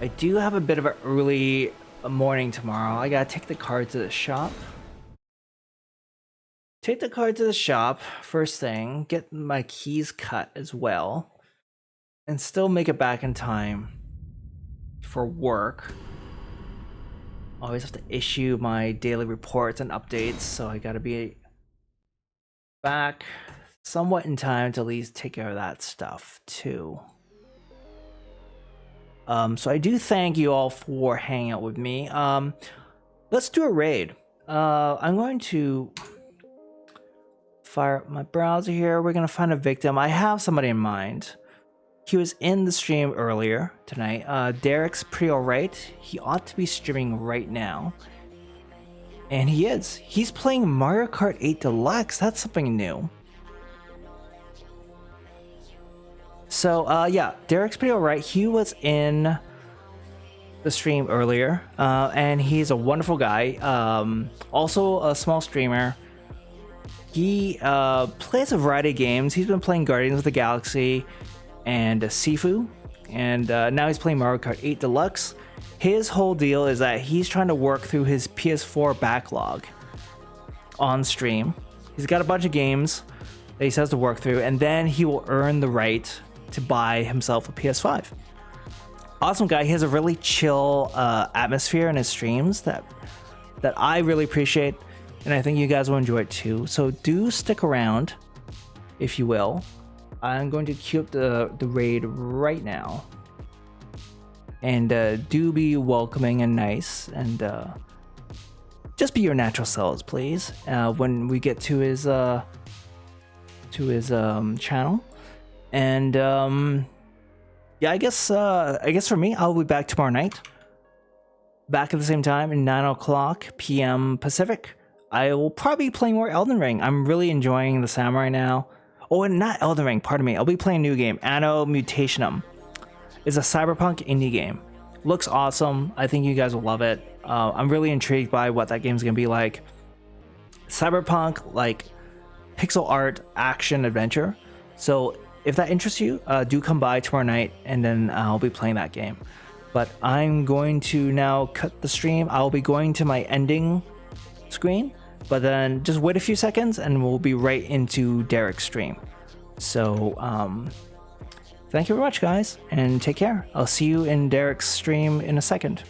I do have a bit of an early morning tomorrow. I gotta take the car to the shop. Take the car to the shop first thing, get my keys cut as well, and still make it back in time for work. Always have to issue my daily reports and updates, so I gotta be back somewhat in time to at least take care of that stuff too. So I do thank you all for hanging out with me. Let's do a raid. I'm going to fire up my browser here. We're gonna find a victim. I have somebody in mind. He was in the stream earlier tonight. Derek's pretty alright. He ought to be streaming right now. And he is. He's playing Mario Kart 8 Deluxe. That's something new. So, yeah, Derek's pretty alright. He was in the stream earlier. And he's a wonderful guy. Also a small streamer. He plays a variety of games. He's been playing Guardians of the Galaxy and Sifu, and now he's playing Mario Kart 8 Deluxe. his whole deal is that he's trying to work through his PS4 backlog on stream. He's got a bunch of games that he says to work through, and then he will earn the right to buy himself a PS5. Awesome guy. He has a really chill atmosphere in his streams that I really appreciate, and I think you guys will enjoy it too. So do stick around, if you will. I'm going to queue up the raid right now, and do be welcoming and nice, and just be your natural selves, please. When we get to his channel, and yeah, I guess for me, I'll be back tomorrow night, back at the same time at 9 o'clock p.m. Pacific. I will probably play more Elden Ring. I'm really enjoying the samurai now. Oh, and not Elden Ring, pardon me. I'll be playing a new game, Anno Mutationum. It's a cyberpunk indie game. Looks awesome. I think you guys will love it. I'm really intrigued by what that game's gonna be like. Cyberpunk, like pixel art, action, adventure. So if that interests you, do come by tomorrow night, and then I'll be playing that game. But I'm going to now cut the stream. I'll be going to my ending screen, but then just wait a few seconds and we'll be right into Derek's stream. So thank you very much, guys, and take care. I'll see you in Derek's stream in a second.